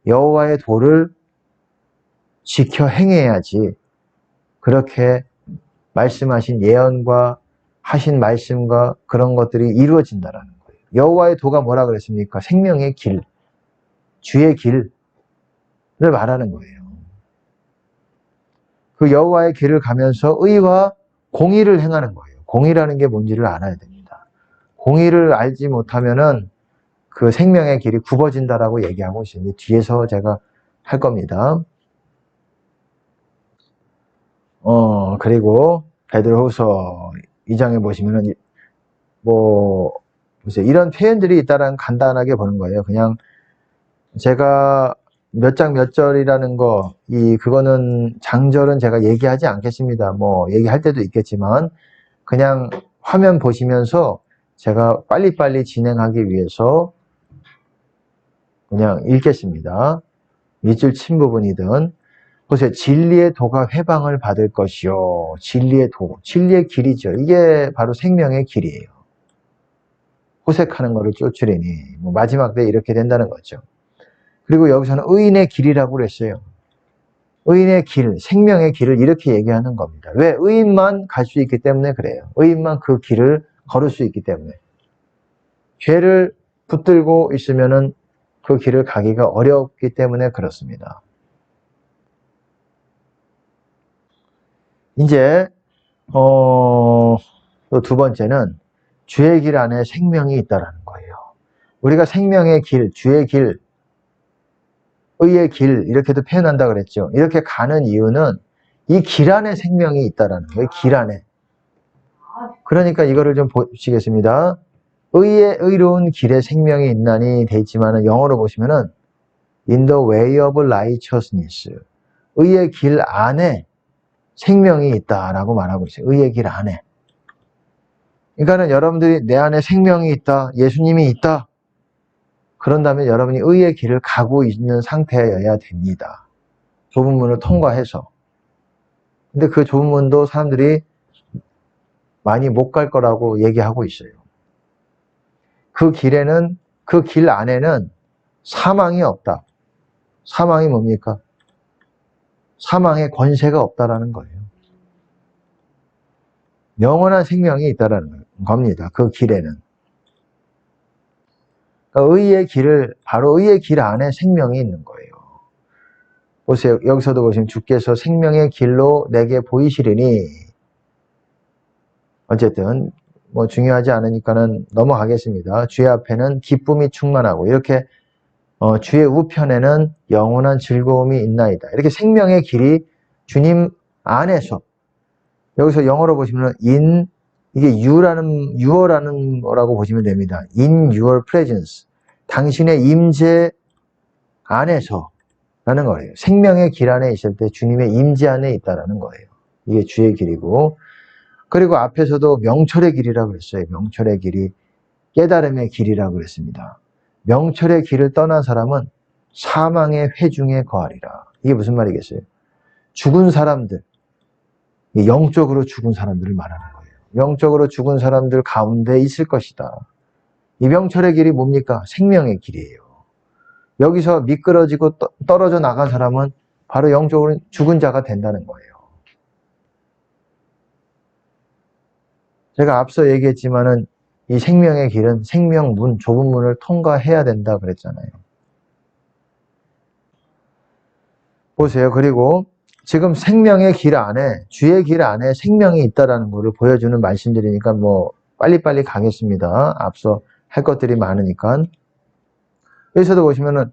여호와의 도를 지켜 행해야지. 그렇게 말씀하신 예언과 하신 말씀과 그런 것들이 이루어진다라는 거예요. 여호와의 도가 뭐라 그랬습니까? 생명의 길, 주의 길을 말하는 거예요. 그 여호와의 길을 가면서 의와 공의를 행하는 거예요. 공의라는 게 뭔지를 알아야 됩니다. 공의를 알지 못하면은 그 생명의 길이 굽어진다라고 얘기하고 있으니 뒤에서 제가 할 겁니다. 그리고 베드로후서 2장에 보시면은 보세요. 이런 표현들이 있다라는 간단하게 보는 거예요. 그냥 제가 몇 장 몇 절이라는 거, 그거는 장절은 제가 얘기하지 않겠습니다. 얘기할 때도 있겠지만, 그냥 화면 보시면서 제가 빨리빨리 진행하기 위해서 그냥 읽겠습니다. 밑줄 친 부분이든. 보세요. 진리의 도가 회방을 받을 것이요. 진리의 도, 진리의 길이죠. 이게 바로 생명의 길이에요. 호색하는 것을 쫓으리니, 마지막 때 이렇게 된다는 거죠. 그리고 여기서는 의인의 길이라고 그랬어요. 의인의 길, 생명의 길을 이렇게 얘기하는 겁니다. 왜? 의인만 갈 수 있기 때문에 그래요. 의인만 그 길을 걸을 수 있기 때문에. 죄를 붙들고 있으면은 그 길을 가기가 어렵기 때문에 그렇습니다. 이제 또 두 번째는 주의 길 안에 생명이 있다라는 거예요. 우리가 생명의 길, 주의 길, 의의 길 이렇게도 표현한다 그랬죠. 이렇게 가는 이유는 이 길 안에 생명이 있다라는 거예요. 길 안에. 그러니까 이거를 좀 보시겠습니다. 의로운 길에 생명이 있나니 돼 있지만은 영어로 보시면은 in the way of righteousness. 의의 길 안에 생명이 있다라고 말하고 있어요. 의의 길 안에. 그러니까는 여러분들이 내 안에 생명이 있다, 예수님이 있다. 그런다면 여러분이 의의 길을 가고 있는 상태여야 됩니다. 좁은 문을 통과해서. 근데 그 좁은 문도 사람들이 많이 못 갈 거라고 얘기하고 있어요. 그 길에는, 그 길 안에는 사망이 없다. 사망이 뭡니까? 사망의 권세가 없다라는 거예요. 영원한 생명이 있다라는 겁니다. 그 길에는. 그러니까 의의 길을, 바로 의의 길 안에 생명이 있는 거예요. 보세요. 여기서도 보시면 주께서 생명의 길로 내게 보이시리니, 어쨌든 중요하지 않으니까는 넘어가겠습니다. 주의 앞에는 기쁨이 충만하고 이렇게 주의 우편에는 영원한 즐거움이 있나이다. 이렇게 생명의 길이 주님 안에서, 여기서 영어로 보시면 이게 you라는 거라고 보시면 됩니다. In your presence. 당신의 임재 안에서 라는 거예요. 생명의 길 안에 있을 때 주님의 임재 안에 있다라는 거예요. 이게 주의 길이고, 그리고 앞에서도 명철의 길이라고 그랬어요. 명철의 길이 깨달음의 길이라고 그랬습니다. 명철의 길을 떠난 사람은 사망의 회중에 거하리라. 이게 무슨 말이겠어요? 죽은 사람들, 영적으로 죽은 사람들을 말하는 거예요. 영적으로 죽은 사람들 가운데 있을 것이다. 이 명철의 길이 뭡니까? 생명의 길이에요. 여기서 미끄러지고 떨어져 나간 사람은 바로 영적으로 죽은 자가 된다는 거예요. 제가 앞서 얘기했지만은 이 생명의 길은 생명문, 좁은 문을 통과해야 된다 그랬잖아요. 보세요. 그리고 지금 생명의 길 안에, 주의 길 안에 생명이 있다라는 것을 보여주는 말씀드리니까 뭐 빨리빨리 가겠습니다. 앞서 할 것들이 많으니까. 여기서도 보시면은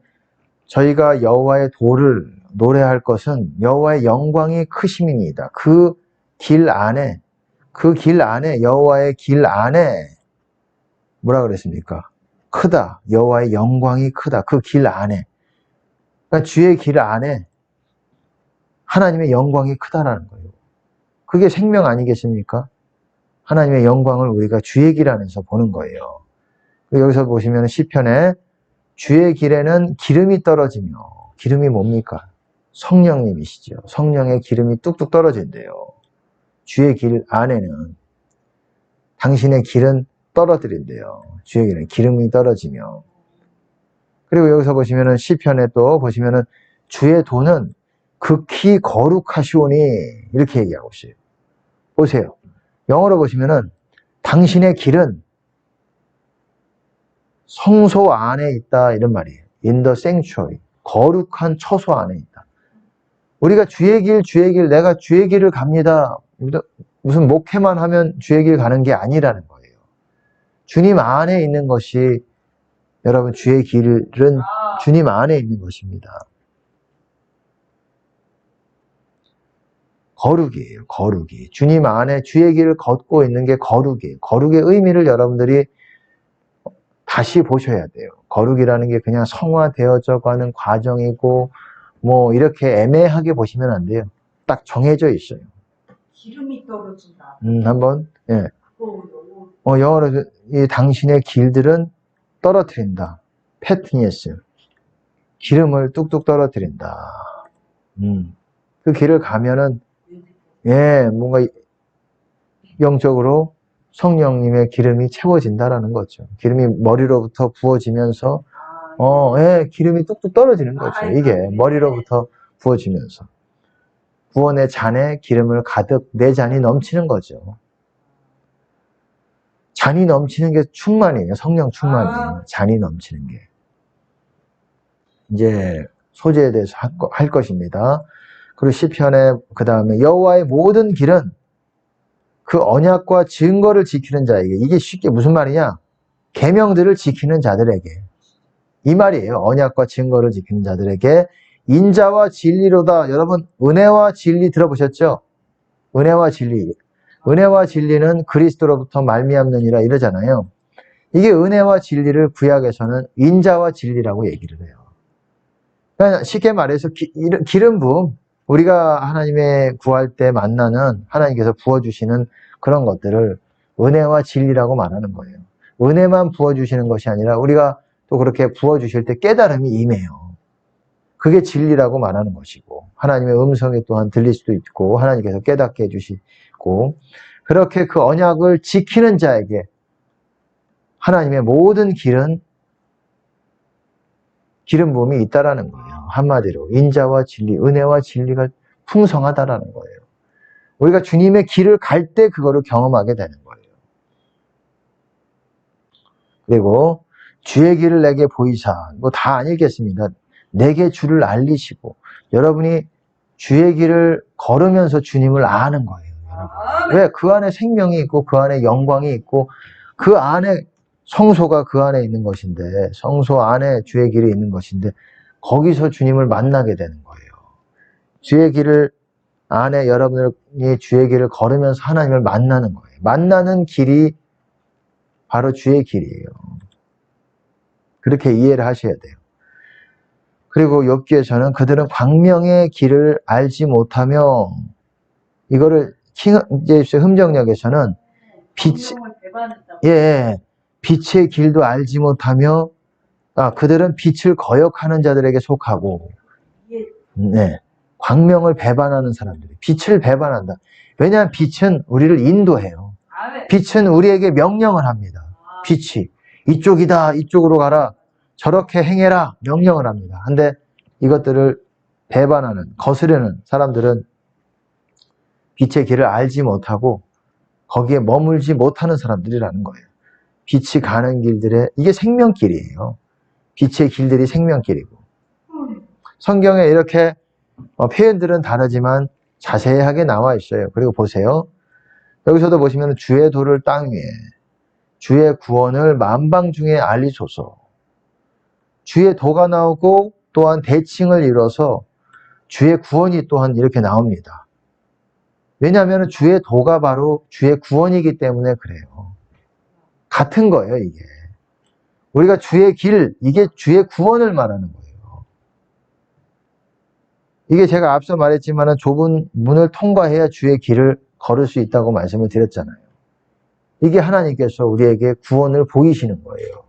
저희가 여호와의 도를 노래할 것은 여호와의 영광이 크심이니이다. 그 길 안에 여호와의 길 안에 뭐라 그랬습니까? 크다. 여호와의 영광이 크다. 그 길 안에. 그러니까 주의 길 안에 하나님의 영광이 크다라는 거예요. 그게 생명 아니겠습니까? 하나님의 영광을 우리가 주의 길 안에서 보는 거예요. 여기서 보시면 시편에 주의 길에는 기름이 떨어지며, 기름이 뭡니까? 성령님이시죠. 성령의 기름이 뚝뚝 떨어진대요. 주의 길 안에는 당신의 길은 떨어뜨린대요. 주의 길은 기름이 떨어지며. 그리고 여기서 보시면은 시편에 또 보시면은 주의 도는 극히 거룩하시오니 이렇게 얘기하고 있어요. 보세요. 영어로 보시면은 당신의 길은 성소 안에 있다 이런 말이에요. In the sanctuary. 거룩한 처소 안에 있다. 우리가 주의 길, 내가 주의 길을 갑니다. 무슨 목회만 하면 주의 길 가는 게 아니라는 거예요. 주님 안에 있는 것이, 여러분 주의 길은 주님 안에 있는 것입니다. 거룩이에요. 거룩이. 주님 안에 주의 길을 걷고 있는 게 거룩이에요. 거룩의 의미를 여러분들이 다시 보셔야 돼요. 거룩이라는 게 그냥 성화되어져 가는 과정이고 뭐 이렇게 애매하게 보시면 안 돼요. 딱 정해져 있어요. 기름이 떨어진다. 한번 예. 영어로 이 당신의 길들은 떨어뜨린다. 패트니스. 기름을 뚝뚝 떨어뜨린다. 그 길을 가면은 뭔가 영적으로 성령님의 기름이 채워진다라는 거죠. 기름이 머리로부터 부어지면서 기름이 뚝뚝 떨어지는 거죠. 이게 머리로부터 부어지면서 구원의 잔에 기름을 가득 내 잔이 넘치는 거죠. 잔이 넘치는 게 충만이에요. 성령 충만이에요. 잔이 넘치는 게. 이제 소재에 대해서 할 것입니다. 그리고 시편에 그 다음에 여호와의 모든 길은 그 언약과 증거를 지키는 자에게, 이게 쉽게 무슨 말이냐? 계명들을 지키는 자들에게, 이 말이에요. 언약과 증거를 지키는 자들에게 인자와 진리로다. 여러분 은혜와 진리 들어보셨죠? 은혜와 진리. 은혜와 진리는 그리스도로부터 말미암느니라 이러잖아요. 이게 은혜와 진리를 구약에서는 인자와 진리라고 얘기를 해요. 그러니까 쉽게 말해서 기름 부음, 우리가 하나님의 구할 때 만나는 하나님께서 부어주시는 그런 것들을 은혜와 진리라고 말하는 거예요. 은혜만 부어주시는 것이 아니라 우리가 또 그렇게 부어주실 때 깨달음이 임해요. 그게 진리라고 말하는 것이고, 하나님의 음성이 또한 들릴 수도 있고 하나님께서 깨닫게 해주시고, 그렇게 그 언약을 지키는 자에게 하나님의 모든 길은 기름 부음이 있다라는 거예요. 한마디로 인자와 진리, 은혜와 진리가 풍성하다라는 거예요. 우리가 주님의 길을 갈 때 그거를 경험하게 되는 거예요. 그리고 주의 길을 내게 보이사, 뭐 다 안 읽겠습니다. 내게 주를 알리시고, 여러분이 주의 길을 걸으면서 주님을 아는 거예요. 여러분. 왜? 그 안에 생명이 있고 그 안에 영광이 있고 그 안에 성소가 그 안에 있는 것인데, 성소 안에 주의 길이 있는 것인데 거기서 주님을 만나게 되는 거예요. 주의 길을 안에 여러분이 주의 길을 걸으면서 하나님을 만나는 거예요. 만나는 길이 바로 주의 길이에요. 그렇게 이해를 하셔야 돼요. 그리고 욥기에서는 그들은 광명의 길을 알지 못하며, 이거를 킹제임스 흠정역에서는 광명을 배반했다고. 예, 빛의 길도 알지 못하며, 그들은 빛을 거역하는 자들에게 속하고, 예. 네, 광명을 배반하는 사람들이 빛을 배반한다. 왜냐하면 빛은 우리를 인도해요. 네. 빛은 우리에게 명령을 합니다. 빛이 이쪽이다, 이쪽으로 가라, 저렇게 행해라 명령을 합니다. 근데 이것들을 배반하는, 거스르는 사람들은 빛의 길을 알지 못하고 거기에 머물지 못하는 사람들이라는 거예요. 빛이 가는 길들의, 이게 생명길이에요. 빛의 길들이 생명길이고, 성경에 이렇게 표현들은 다르지만 자세하게 나와 있어요. 그리고 보세요. 여기서도 보시면 주의 도를 땅 위에, 주의 구원을 만방 중에 알리소서. 주의 도가 나오고 또한 대칭을 이뤄서 주의 구원이 또한 이렇게 나옵니다. 왜냐하면 주의 도가 바로 주의 구원이기 때문에 그래요. 같은 거예요, 이게. 우리가 주의 길, 이게 주의 구원을 말하는 거예요. 이게 제가 앞서 말했지만 좁은 문을 통과해야 주의 길을 걸을 수 있다고 말씀을 드렸잖아요. 이게 하나님께서 우리에게 구원을 보이시는 거예요.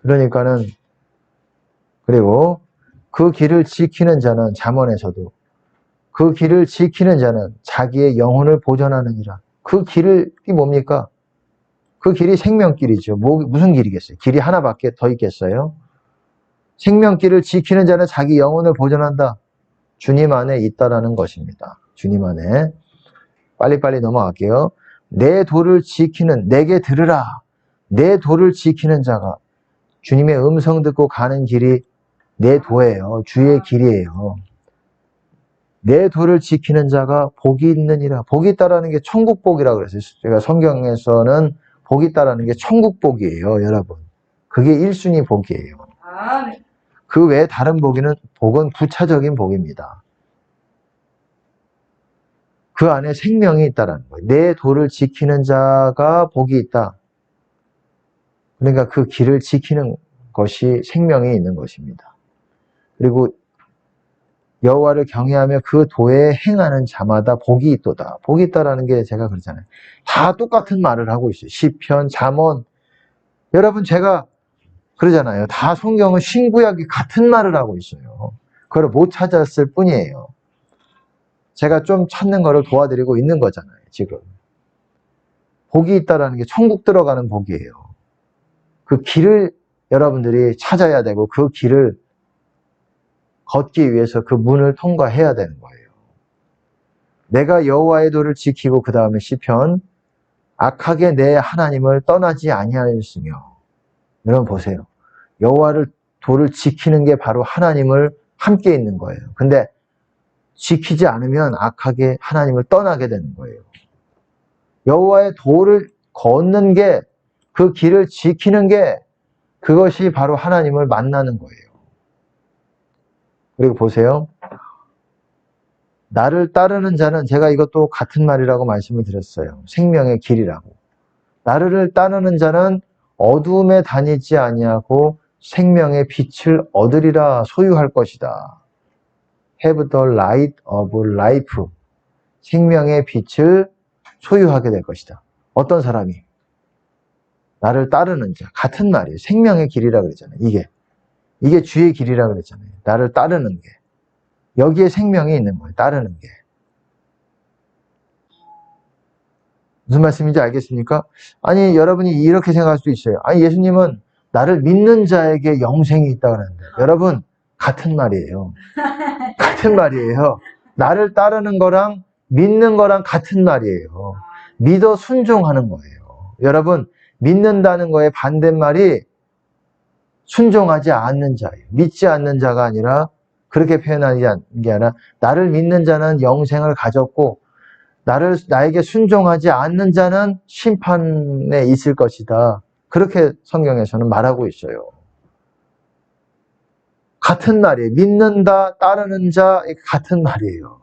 그러니까는, 그리고 그 길을 지키는 자는, 잠언에서도 그 길을 지키는 자는 자기의 영혼을 보전하느니라. 그 길이 뭡니까? 그 길이 생명길이죠. 무슨 길이겠어요? 길이 하나밖에 더 있겠어요? 생명길을 지키는 자는 자기 영혼을 보전한다. 주님 안에 있다라는 것입니다. 주님 안에. 빨리빨리 넘어갈게요. 내 도를 지키는, 내게 들으라. 내 도를 지키는 자가, 주님의 음성 듣고 가는 길이 내 도예요. 주의 길이에요. 내 도를 지키는 자가 복이 있느니라. 복이 있다라는 게 천국복이라고 그랬어요. 제가 성경에서는 복이 있다라는 게 천국복이에요, 여러분. 그게 1순위 복이에요. 네. 그 외에 다른 복은 부차적인 복입니다. 그 안에 생명이 있다라는 거예요. 내 도를 지키는 자가 복이 있다. 그러니까 그 길을 지키는 것이 생명이 있는 것입니다. 그리고 여호와를 경외하며 그 도에 행하는 자마다 복이 있도다. 복이 있다라는 게 제가 그러잖아요. 다 똑같은 말을 하고 있어요. 시편, 잠언. 여러분, 제가 그러잖아요. 다 성경은 신구약이 같은 말을 하고 있어요. 그걸 못 찾았을 뿐이에요. 제가 좀 찾는 거를 도와드리고 있는 거잖아요, 지금. 복이 있다라는 게 천국 들어가는 복이에요. 그 길을 여러분들이 찾아야 되고, 그 길을 걷기 위해서 그 문을 통과해야 되는 거예요. 내가 여호와의 도를 지키고, 그 다음에 시편, 악하게 내 하나님을 떠나지 아니하였으며. 여러분 보세요. 여호와를 도를 지키는 게 바로 하나님을 함께 있는 거예요. 근데 지키지 않으면 악하게 하나님을 떠나게 되는 거예요. 여호와의 도를 걷는 게, 그 길을 지키는 게, 그것이 바로 하나님을 만나는 거예요. 그리고 보세요. 나를 따르는 자는, 제가 이것도 같은 말이라고 말씀을 드렸어요. 생명의 길이라고. 나를 따르는 자는 어두움에 다니지 아니하고 생명의 빛을 얻으리라. 소유할 것이다. Have the light of life. 생명의 빛을 소유하게 될 것이다. 어떤 사람이? 나를 따르는 자. 같은 말이에요. 생명의 길이라 그랬잖아요. 이게 주의 길이라 그랬잖아요. 나를 따르는 게. 여기에 생명이 있는 거예요. 따르는 게. 무슨 말씀인지 알겠습니까? 아니, 여러분이 이렇게 생각할 수도 있어요. 아니, 예수님은 나를 믿는 자에게 영생이 있다고 하는데. 여러분, 같은 말이에요. 같은 말이에요. 나를 따르는 거랑 믿는 거랑 같은 말이에요. 믿어 순종하는 거예요. 여러분, 믿는다는 거의 반대말이 순종하지 않는 자예요. 믿지 않는 자가 아니라, 그렇게 표현하는 게 아니라, 나를 믿는 자는 영생을 가졌고, 나에게 순종하지 않는 자는 심판에 있을 것이다. 그렇게 성경에서는 말하고 있어요. 같은 말이에요. 믿는다, 따르는 자, 같은 말이에요.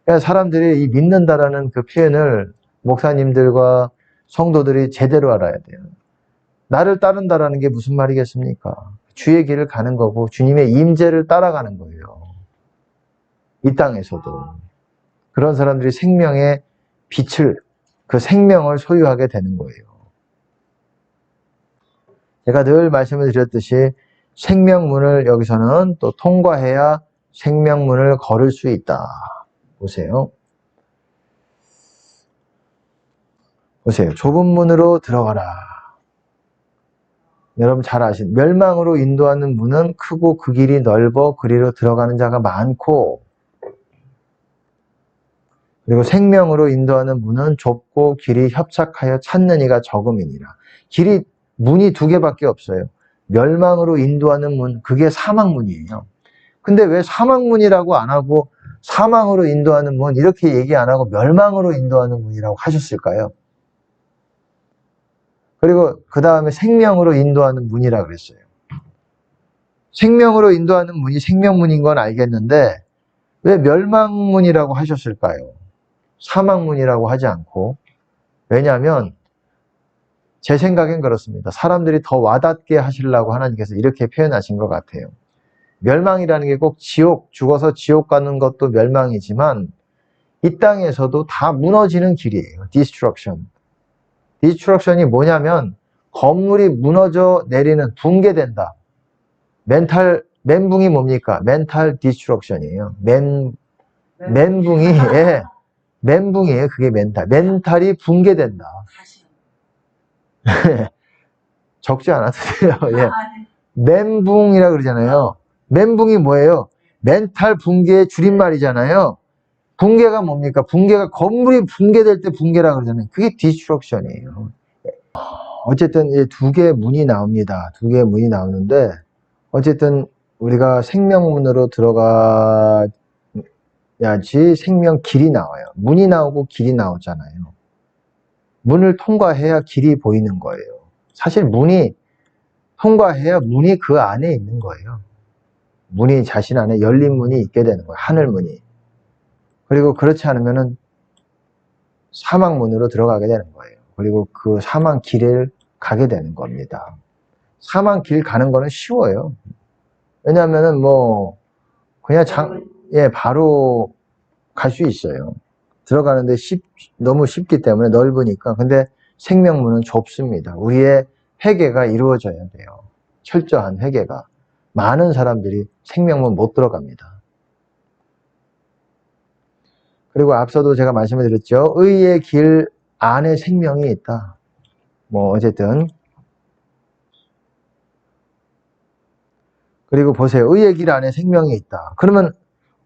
그러니까 사람들이 이 믿는다라는 그 표현을 목사님들과 성도들이 제대로 알아야 돼요. 나를 따른다라는 게 무슨 말이겠습니까? 주의 길을 가는 거고 주님의 임재를 따라가는 거예요. 이 땅에서도. 그런 사람들이 생명의 빛을, 그 생명을 소유하게 되는 거예요. 제가 늘 말씀을 드렸듯이 생명문을 여기서는 또 통과해야 생명문을 걸을 수 있다. 보세요. 보세요. 좁은 문으로 들어가라. 여러분 잘 아신 멸망으로 인도하는 문은 크고 그 길이 넓어 그리로 들어가는 자가 많고, 그리고 생명으로 인도하는 문은 좁고 길이 협착하여 찾는 이가 적음이니라. 문이 두 개밖에 없어요. 멸망으로 인도하는 문, 그게 사망문이에요. 근데 왜 사망문이라고 안 하고 사망으로 인도하는 문 이렇게 얘기 안 하고 멸망으로 인도하는 문이라고 하셨을까요? 그리고 그 다음에 생명으로 인도하는 문이라 그랬어요. 생명으로 인도하는 문이 생명문인 건 알겠는데 왜 멸망문이라고 하셨을까요? 사망문이라고 하지 않고. 왜냐하면 제 생각엔 그렇습니다. 사람들이 더 와닿게 하시려고 하나님께서 이렇게 표현하신 것 같아요. 멸망이라는 게 꼭 지옥, 죽어서 지옥 가는 것도 멸망이지만 이 땅에서도 다 무너지는 길이에요. Destruction. Destruction이 뭐냐면 건물이 무너져 내리는, 붕괴된다. 멘붕이 뭡니까? 멘탈 디스트럭션이에요. 멘붕이, 예. 멘붕이에요. 그게 멘탈이 붕괴된다. 적지 않아도 돼요. 예. 멘붕이라 그러잖아요. 멘붕이 뭐예요? 멘탈 붕괴의 줄임말이잖아요. 붕괴가 뭡니까? 붕괴가 건물이 붕괴될 때 붕괴라 그러잖아요. 그게 디스트럭션이에요. 어쨌든 이 두 개의 문이 나옵니다. 두 개의 문이 나오는데 어쨌든 우리가 생명문으로 들어가야지 생명 길이 나와요. 문이 나오고 길이 나오잖아요. 문을 통과해야 길이 보이는 거예요. 사실 문이 통과해야 문이 그 안에 있는 거예요. 문이 자신 안에 열린 문이 있게 되는 거예요. 하늘문이. 그리고 그렇지 않으면은 사망문으로 들어가게 되는 거예요. 그리고 그 사망 길을 가게 되는 겁니다. 사망 길 가는 거는 쉬워요. 왜냐하면은 그냥 바로 갈 수 있어요. 들어가는데 너무 쉽기 때문에 넓으니까. 근데 생명문은 좁습니다. 우리의 회개가 이루어져야 돼요. 철저한 회개가. 많은 사람들이 생명문 못 들어갑니다. 그리고 앞서도 제가 말씀을 드렸죠. 의의 길 안에 생명이 있다. 어쨌든. 그리고 보세요. 의의 길 안에 생명이 있다. 그러면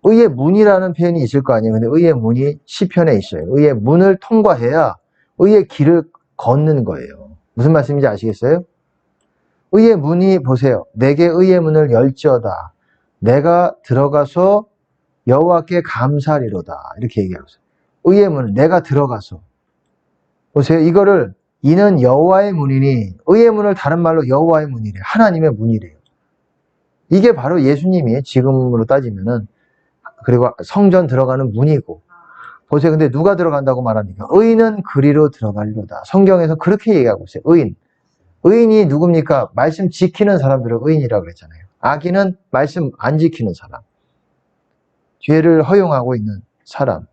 의의 문이라는 표현이 있을 거 아니에요. 근데 의의 문이 시편에 있어요. 의의 문을 통과해야 의의 길을 걷는 거예요. 무슨 말씀인지 아시겠어요? 의의 문이 보세요. 내게 의의 문을 열지어다. 내가 들어가서 여호와께 감사리로다. 이렇게 얘기하고 있어요. 의의 문을 내가 들어가서. 보세요. 이거를 이는 여호와의 문이니, 의의 문을 다른 말로 여호와의 문이래요. 하나님의 문이래요. 이게 바로 예수님이 지금으로 따지면은, 그리고 성전 들어가는 문이고. 보세요. 근데 누가 들어간다고 말합니까? 의인은 그리로 들어가리로다. 성경에서 그렇게 얘기하고 있어요. 의인. 의인이 누굽니까? 말씀 지키는 사람들을 의인이라고 그랬잖아요. 악인은 말씀 안 지키는 사람. 죄를 허용하고 있는 사람.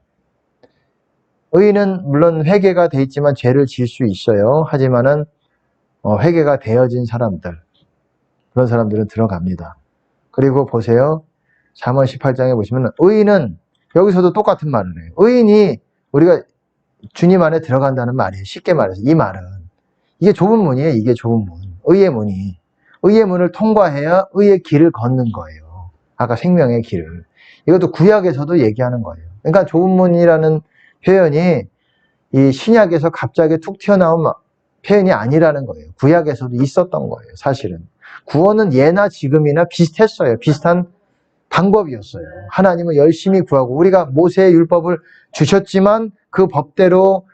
의인은 물론 회개가 돼 있지만 죄를 지을 수 있어요. 하지만은 회개가 되어진 사람들, 그런 사람들은 들어갑니다. 그리고 보세요. 잠언 18장에 보시면 의인은 여기서도 똑같은 말을 해요. 의인이 우리가 주님 안에 들어간다는 말이에요. 쉽게 말해서 이 말은 이게 좁은 문이에요. 이게 좁은 문. 의의 문이. 의의 문을 통과해야 의의 길을 걷는 거예요. 아까 생명의 길을. 이것도 구약에서도 얘기하는 거예요. 그러니까 좁은 문이라는 표현이 이 신약에서 갑자기 툭 튀어나온 표현이 아니라는 거예요. 구약에서도 있었던 거예요. 사실은. 구원은 예나 지금이나 비슷했어요. 비슷한 방법이었어요. 하나님은 열심히 구하고 우리가 모세의 율법을 주셨지만 그 법대로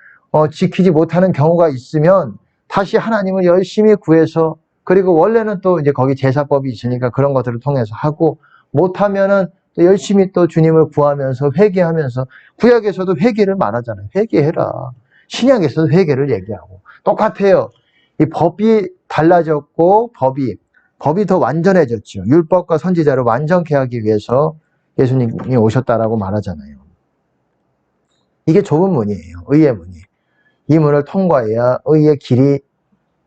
지키지 못하는 경우가 있으면 다시 하나님을 열심히 구해서, 그리고 원래는 또 이제 거기 제사법이 있으니까 그런 것들을 통해서 하고, 못하면은 또 열심히 또 주님을 구하면서 회개하면서, 구약에서도 회개를 말하잖아요. 회개해라. 신약에서도 회개를 얘기하고 똑같아요. 이 법이 달라졌고 법이 더 완전해졌죠. 율법과 선지자를 완전케 하기 위해서 예수님이 오셨다라고 말하잖아요. 이게 좁은 문이에요. 의의 문이. 이 문을 통과해야 의의 길이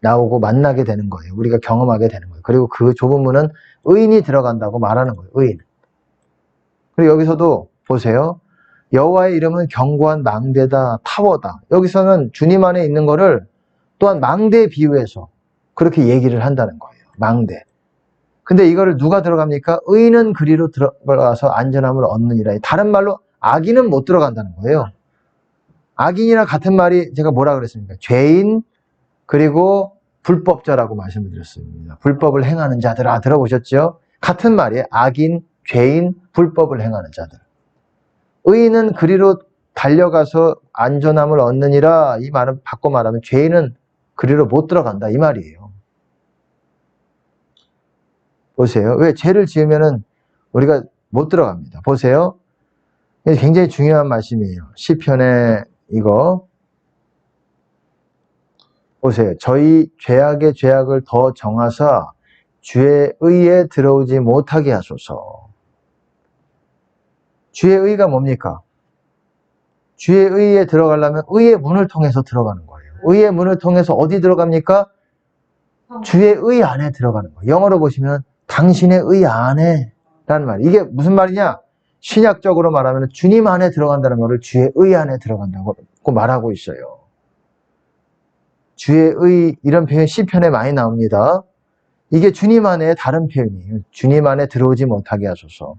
나오고 만나게 되는 거예요. 우리가 경험하게 되는 거예요. 그리고 그 좁은 문은 의인이 들어간다고 말하는 거예요. 의인. 그리고 여기서도 보세요. 여호와의 이름은 견고한 망대다, 타워다. 여기서는 주님 안에 있는 거를 또한 망대에 비유해서 그렇게 얘기를 한다는 거예요. 망대. 근데 이거를 누가 들어갑니까? 의인은 그리로 들어가서 안전함을 얻느니라. 다른 말로 악인은 못 들어간다는 거예요. 악인이랑 같은 말이 제가 뭐라 그랬습니까? 죄인 그리고 불법자라고 말씀을 드렸습니다. 불법을 행하는 자들아, 들어보셨죠? 같은 말이에요. 악인, 죄인, 불법을 행하는 자들. 의인은 그리로 달려가서 안전함을 얻느니라. 이 말은 바꿔 말하면 죄인은 그리로 못 들어간다 이 말이에요. 보세요. 왜? 죄를 지으면은 우리가 못 들어갑니다. 보세요. 굉장히 중요한 말씀이에요. 시편에 이거 보세요. 저희 죄악의 죄악을 더 정하사 주의 의에 들어오지 못하게 하소서. 주의 의가 뭡니까? 주의 의에 들어가려면 의의 문을 통해서 들어가는 거예요. 의의 문을 통해서 어디 들어갑니까? 주의 의 안에 들어가는 거예요. 영어로 보시면 당신의 의 안에 라는 말이에요. 이게 무슨 말이냐? 신약적으로 말하면 주님 안에 들어간다는 것을 주의 의 안에 들어간다고 말하고 있어요. 주의 의 이런 표현 시편에 많이 나옵니다. 이게 주님 안에 다른 표현이에요. 주님 안에 들어오지 못하게 하소서.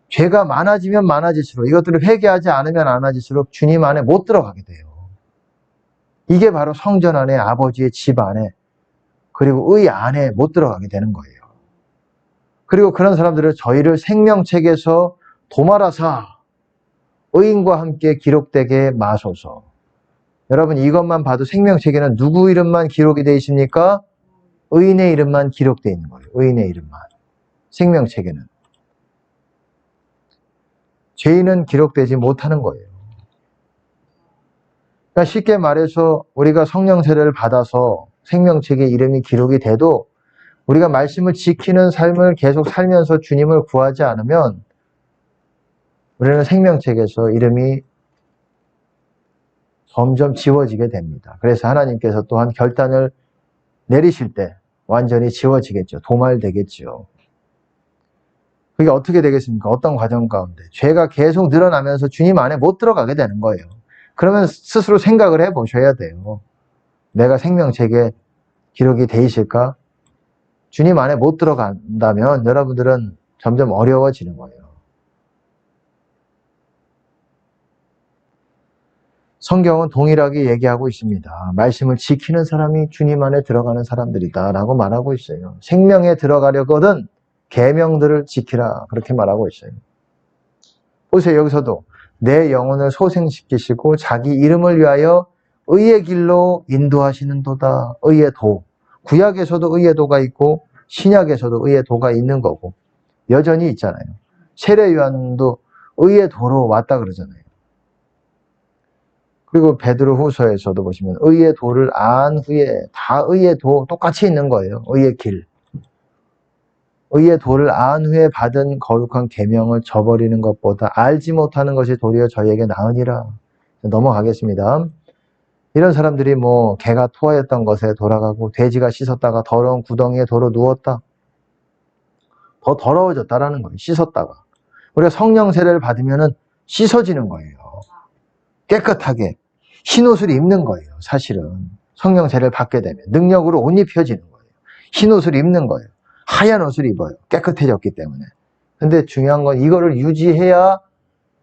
죄가 많아지면 많아질수록 이것들을 회개하지 않으면 안 하질수록 주님 안에 못 들어가게 돼요. 이게 바로 성전 안에 아버지의 집 안에 그리고 의 안에 못 들어가게 되는 거예요. 그리고 그런 사람들은 저희를 생명책에서 도말하사 의인과 함께 기록되게 마소서. 여러분 이것만 봐도 생명책에는 누구 이름만 기록이 되어 있습니까? 의인의 이름만 기록되어 있는 거예요. 의인의 이름만. 생명책에는. 죄인은 기록되지 못하는 거예요. 그러니까 쉽게 말해서 우리가 성령 세례를 받아서 생명책에 이름이 기록이 돼도 우리가 말씀을 지키는 삶을 계속 살면서 주님을 구하지 않으면 우리는 생명책에서 이름이 점점 지워지게 됩니다. 그래서 하나님께서 또한 결단을 내리실 때 완전히 지워지겠죠. 도말되겠죠. 그게 어떻게 되겠습니까? 어떤 과정 가운데 죄가 계속 늘어나면서 주님 안에 못 들어가게 되는 거예요. 그러면 스스로 생각을 해보셔야 돼요. 내가 생명책에 기록이 돼 있을까? 주님 안에 못 들어간다면 여러분들은 점점 어려워지는 거예요. 성경은 동일하게 얘기하고 있습니다. 말씀을 지키는 사람이 주님 안에 들어가는 사람들이다 라고 말하고 있어요. 생명에 들어가려거든 계명들을 지키라 그렇게 말하고 있어요. 보세요. 여기서도 내 영혼을 소생시키시고 자기 이름을 위하여 의의 길로 인도하시는 도다. 의의 도. 구약에서도 의의 도가 있고 신약에서도 의의 도가 있는 거고 여전히 있잖아요. 세례 요한도 의의 도로 왔다 그러잖아요. 그리고 베드로 후서에서도 보시면 의의 도를 안 후에 다 의의 도 똑같이 있는 거예요. 의의 길. 의의 도를 안 후에 받은 거룩한 계명을 저버리는 것보다 알지 못하는 것이 도리어 저희에게 나으니라. 넘어가겠습니다. 이런 사람들이 뭐 개가 토하였던 것에 돌아가고 돼지가 씻었다가 더러운 구덩이에 도로 누웠다. 더 더러워졌다라는 거예요. 씻었다가. 우리가 성령 세례를 받으면은 씻어지는 거예요. 깨끗하게. 흰 옷을 입는 거예요. 사실은. 성령 세례를 받게 되면. 능력으로 옷 입혀지는 거예요. 흰 옷을 입는 거예요. 하얀 옷을 입어요. 깨끗해졌기 때문에. 근데 중요한 건 이거를 유지해야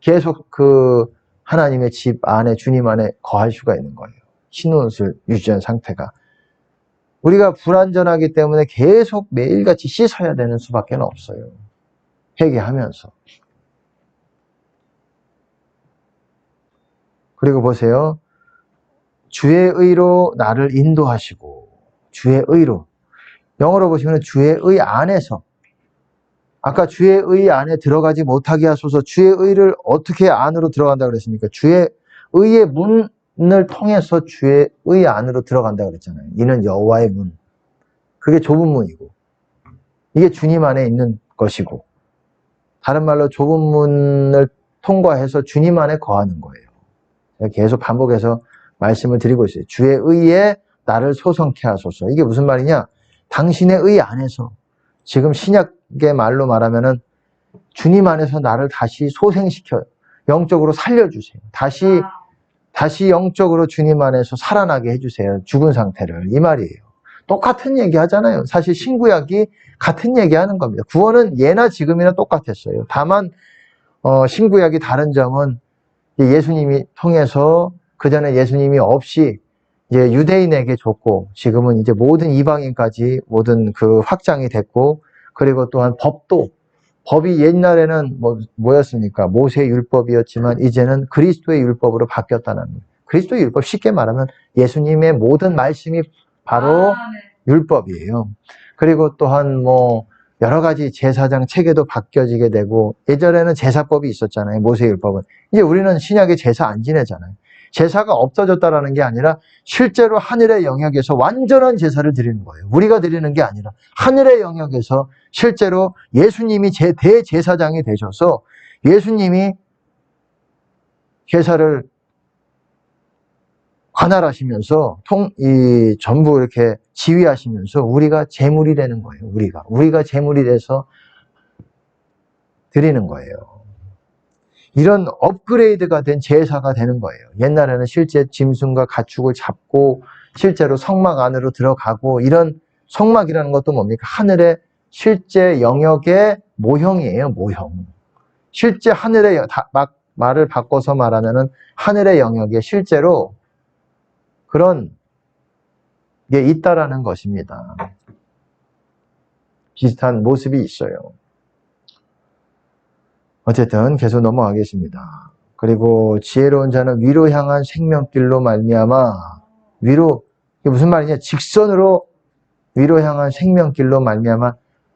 계속 그 하나님의 집 안에 주님 안에 거할 수가 있는 거예요. 흰 옷을 유지한 상태가. 우리가 불완전하기 때문에 계속 매일같이 씻어야 되는 수밖에 없어요. 회개하면서. 그리고 보세요. 주의 의로 나를 인도하시고 주의 의로 영어로 보시면 주의 의 안에서 아까 주의 의 안에 들어가지 못하게 하소서 주의 의를 어떻게 안으로 들어간다고 그랬습니까? 주의 의의 문 문을 통해서 주의 의 안으로 들어간다고 그랬잖아요. 이는 여호와의 문. 그게 좁은 문이고 이게 주님 안에 있는 것이고 다른 말로 좁은 문을 통과해서 주님 안에 거하는 거예요. 제가 계속 반복해서 말씀을 드리고 있어요. 주의 의에 나를 소성케 하소서. 이게 무슨 말이냐? 당신의 의 안에서 지금 신약의 말로 말하면은 주님 안에서 나를 다시 소생시켜 영적으로 살려주세요. 다시 영적으로 주님 안에서 살아나게 해주세요. 죽은 상태를. 이 말이에요. 똑같은 얘기 하잖아요. 사실 신구약이 같은 얘기 하는 겁니다. 구원은 예나 지금이나 똑같았어요. 다만 신구약이 다른 점은 예수님이 통해서 그전에 예수님이 없이 이제 유대인에게 줬고 지금은 이제 모든 이방인까지 모든 그 확장이 됐고 그리고 또한 법이 옛날에는 뭐였습니까? 모세의 율법이었지만 이제는 그리스도의 율법으로 바뀌었다는 거예요. 그리스도의 율법 쉽게 말하면 예수님의 모든 말씀이 바로 율법이에요. 그리고 또한 여러 가지 제사장 체계도 바뀌어지게 되고 예전에는 제사법이 있었잖아요. 모세의 율법은. 이제 우리는 신약에 제사 안 지내잖아요. 제사가 없어졌다라는 게 아니라 실제로 하늘의 영역에서 완전한 제사를 드리는 거예요. 우리가 드리는 게 아니라 하늘의 영역에서 실제로 예수님이 대제사장이 되셔서 예수님이 제사를 관할하시면서 전부 이렇게 지휘하시면서 우리가 제물이 되는 거예요. 우리가 제물이 돼서 드리는 거예요. 이런 업그레이드가 된 제사가 되는 거예요. 옛날에는 실제 짐승과 가축을 잡고 실제로 성막 안으로 들어가고 이런 성막이라는 것도 뭡니까? 하늘의 실제 영역의 모형이에요. 모형. 실제 하늘의 말을 바꿔서 말하면은 하늘의 영역에 실제로 그런 게 있다라는 것입니다. 비슷한 모습이 있어요. 어쨌든 계속 넘어가겠습니다. 그리고 지혜로운 자는 위로 향한 생명길로 말미암아 위로 이게 무슨 말이냐? 직선으로 위로 향한 생명길로 말미암아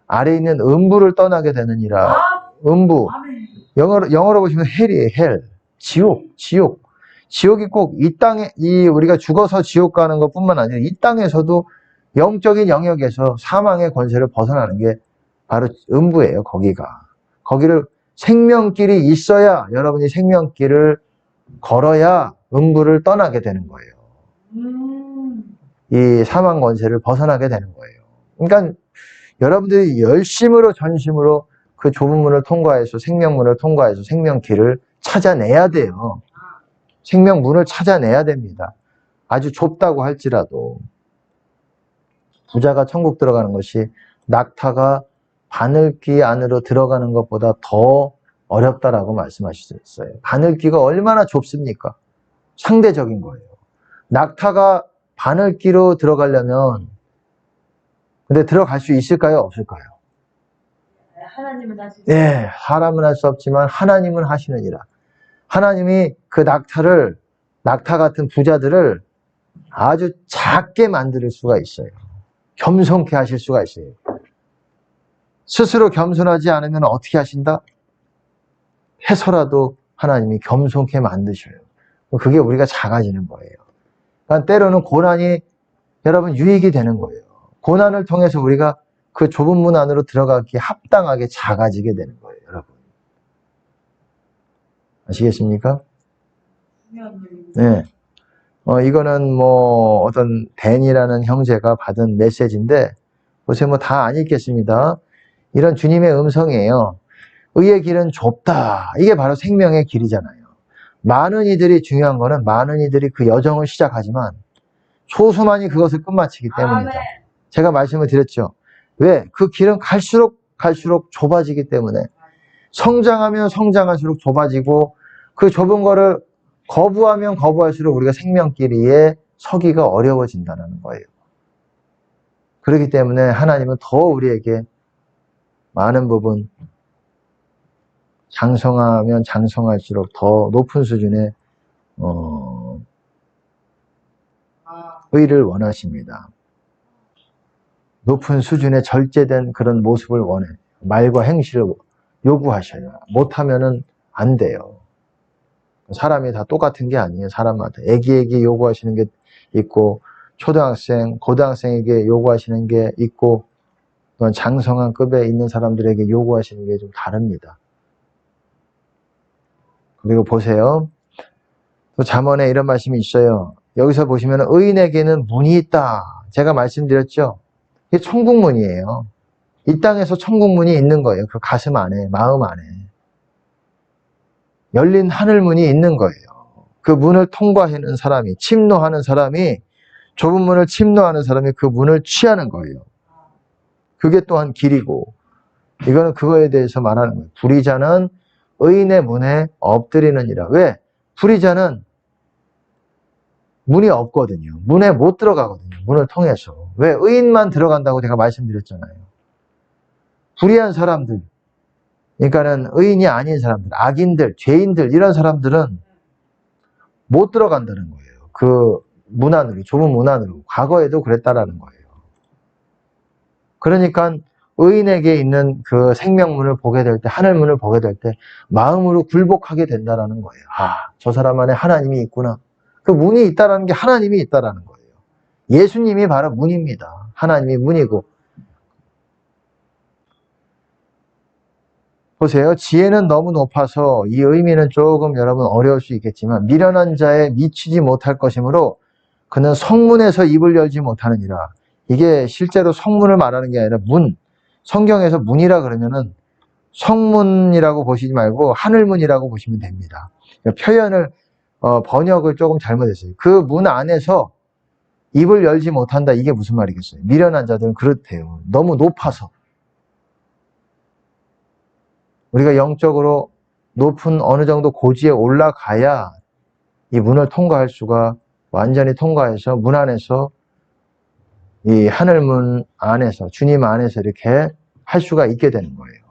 아래 있는 음부를 떠나게 되느니라. 음부. 영어로 보시면 헬이에요. 헬. 지옥. 지옥이 꼭 이 땅에 우리가 죽어서 지옥 가는 것뿐만 아니라 이 땅에서도 영적인 영역에서 사망의 권세를 벗어나는 게 바로 음부예요. 거기를 생명길이 있어야 여러분이 생명길을 걸어야 음부를 떠나게 되는 거예요. 이 사망 권세를 벗어나게 되는 거예요. 그러니까 여러분들이 열심으로 전심으로 그 좁은 문을 통과해서 생명문을 통과해서 생명길을 찾아내야 돼요. 생명문을 찾아내야 됩니다. 아주 좁다고 할지라도 부자가 천국 들어가는 것이 낙타가 바늘귀 안으로 들어가는 것보다 더 어렵다라고 말씀하셨어요. 바늘귀가 얼마나 좁습니까? 상대적인 거예요. 낙타가 바늘귀로 들어가려면 근데 들어갈 수 있을까요? 없을까요? 하나님은 하시죠. 네, 사람은 할 수 없지만 하나님은 하시느니라. 하나님이 그 낙타 같은 부자들을 아주 작게 만들 수가 있어요. 겸손케 하실 수가 있어요. 스스로 겸손하지 않으면 어떻게 하신다? 해서라도 하나님이 겸손케 만드셔요. 그게 우리가 작아지는 거예요. 그러니까 때로는 고난이 여러분 유익이 되는 거예요. 고난을 통해서 우리가 그 좁은 문 안으로 들어가기에 합당하게 작아지게 되는 거예요, 여러분. 아시겠습니까? 네. 이거는 어떤 댄이라는 형제가 받은 메시지인데, 보세요, 다 안 읽겠습니다. 이런 주님의 음성이에요. 의의 길은 좁다. 이게 바로 생명의 길이잖아요. 많은 이들이 중요한 거는 많은 이들이 그 여정을 시작하지만 소수만이 그것을 끝마치기 때문이다. 제가 말씀을 드렸죠. 왜? 그 길은 갈수록 좁아지기 때문에 성장하면 성장할수록 좁아지고 그 좁은 거를 거부하면 거부할수록 우리가 생명길 위에 서기가 어려워진다는 거예요. 그렇기 때문에 하나님은 더 우리에게 많은 부분 장성하면 장성할수록 더 높은 수준의 의를 원하십니다. 높은 수준의 절제된 그런 모습을 원해. 말과 행실을 요구하셔요. 못하면은 안 돼요. 사람이 다 똑같은 게 아니에요. 사람마다. 애기에게 요구하시는 게 있고, 초등학생, 고등학생에게 요구하시는 게 있고, 또한 장성한 급에 있는 사람들에게 요구하시는 게 좀 다릅니다. 그리고 보세요. 또 잠언에 이런 말씀이 있어요. 여기서 보시면 의인에게는 문이 있다. 제가 말씀드렸죠. 이게 천국문이에요. 이 땅에서 천국문이 있는 거예요. 그 가슴 안에, 마음 안에. 열린 하늘문이 있는 거예요. 그 문을 통과하는 사람이, 침노하는 사람이, 좁은 문을 침노하는 사람이 그 문을 취하는 거예요. 그게 또한 길이고, 이거는 그거에 대해서 말하는 거예요. 불의자는 의인의 문에 엎드리느니라. 왜? 불의자는 문이 없거든요. 문에 못 들어가거든요. 문을 통해서. 왜? 의인만 들어간다고 제가 말씀드렸잖아요. 불의한 사람들, 그러니까는 의인이 아닌 사람들, 악인들, 죄인들, 이런 사람들은 못 들어간다는 거예요. 그 문 안으로, 좁은 문 안으로. 과거에도 그랬다라는 거예요. 그러니까 의인에게 있는 그 생명문을 보게 될 때, 하늘문을 보게 될 때 마음으로 굴복하게 된다라는 거예요. 아, 저 사람 안에 하나님이 있구나. 그 문이 있다라는 게 하나님이 있다라는 거예요. 예수님이 바로 문입니다. 하나님이 문이고. 보세요. 지혜는 너무 높아서 이 의미는 조금 여러분 어려울 수 있겠지만 미련한 자에 미치지 못할 것이므로 그는 성문에서 입을 열지 못하느니라. 이게 실제로 성문을 말하는 게 아니라 문. 성경에서 문이라 그러면은 성문이라고 보시지 말고 하늘문이라고 보시면 됩니다. 표현을 번역을 조금 잘못했어요. 그 문 안에서 입을 열지 못한다. 이게 무슨 말이겠어요? 미련한 자들은 그렇대요. 너무 높아서. 우리가 영적으로 높은 어느 정도 고지에 올라가야 이 문을 통과할 수가 완전히 통과해서 문 안에서 이 하늘문 안에서 주님 안에서 이렇게 할 수가 있게 되는 거예요.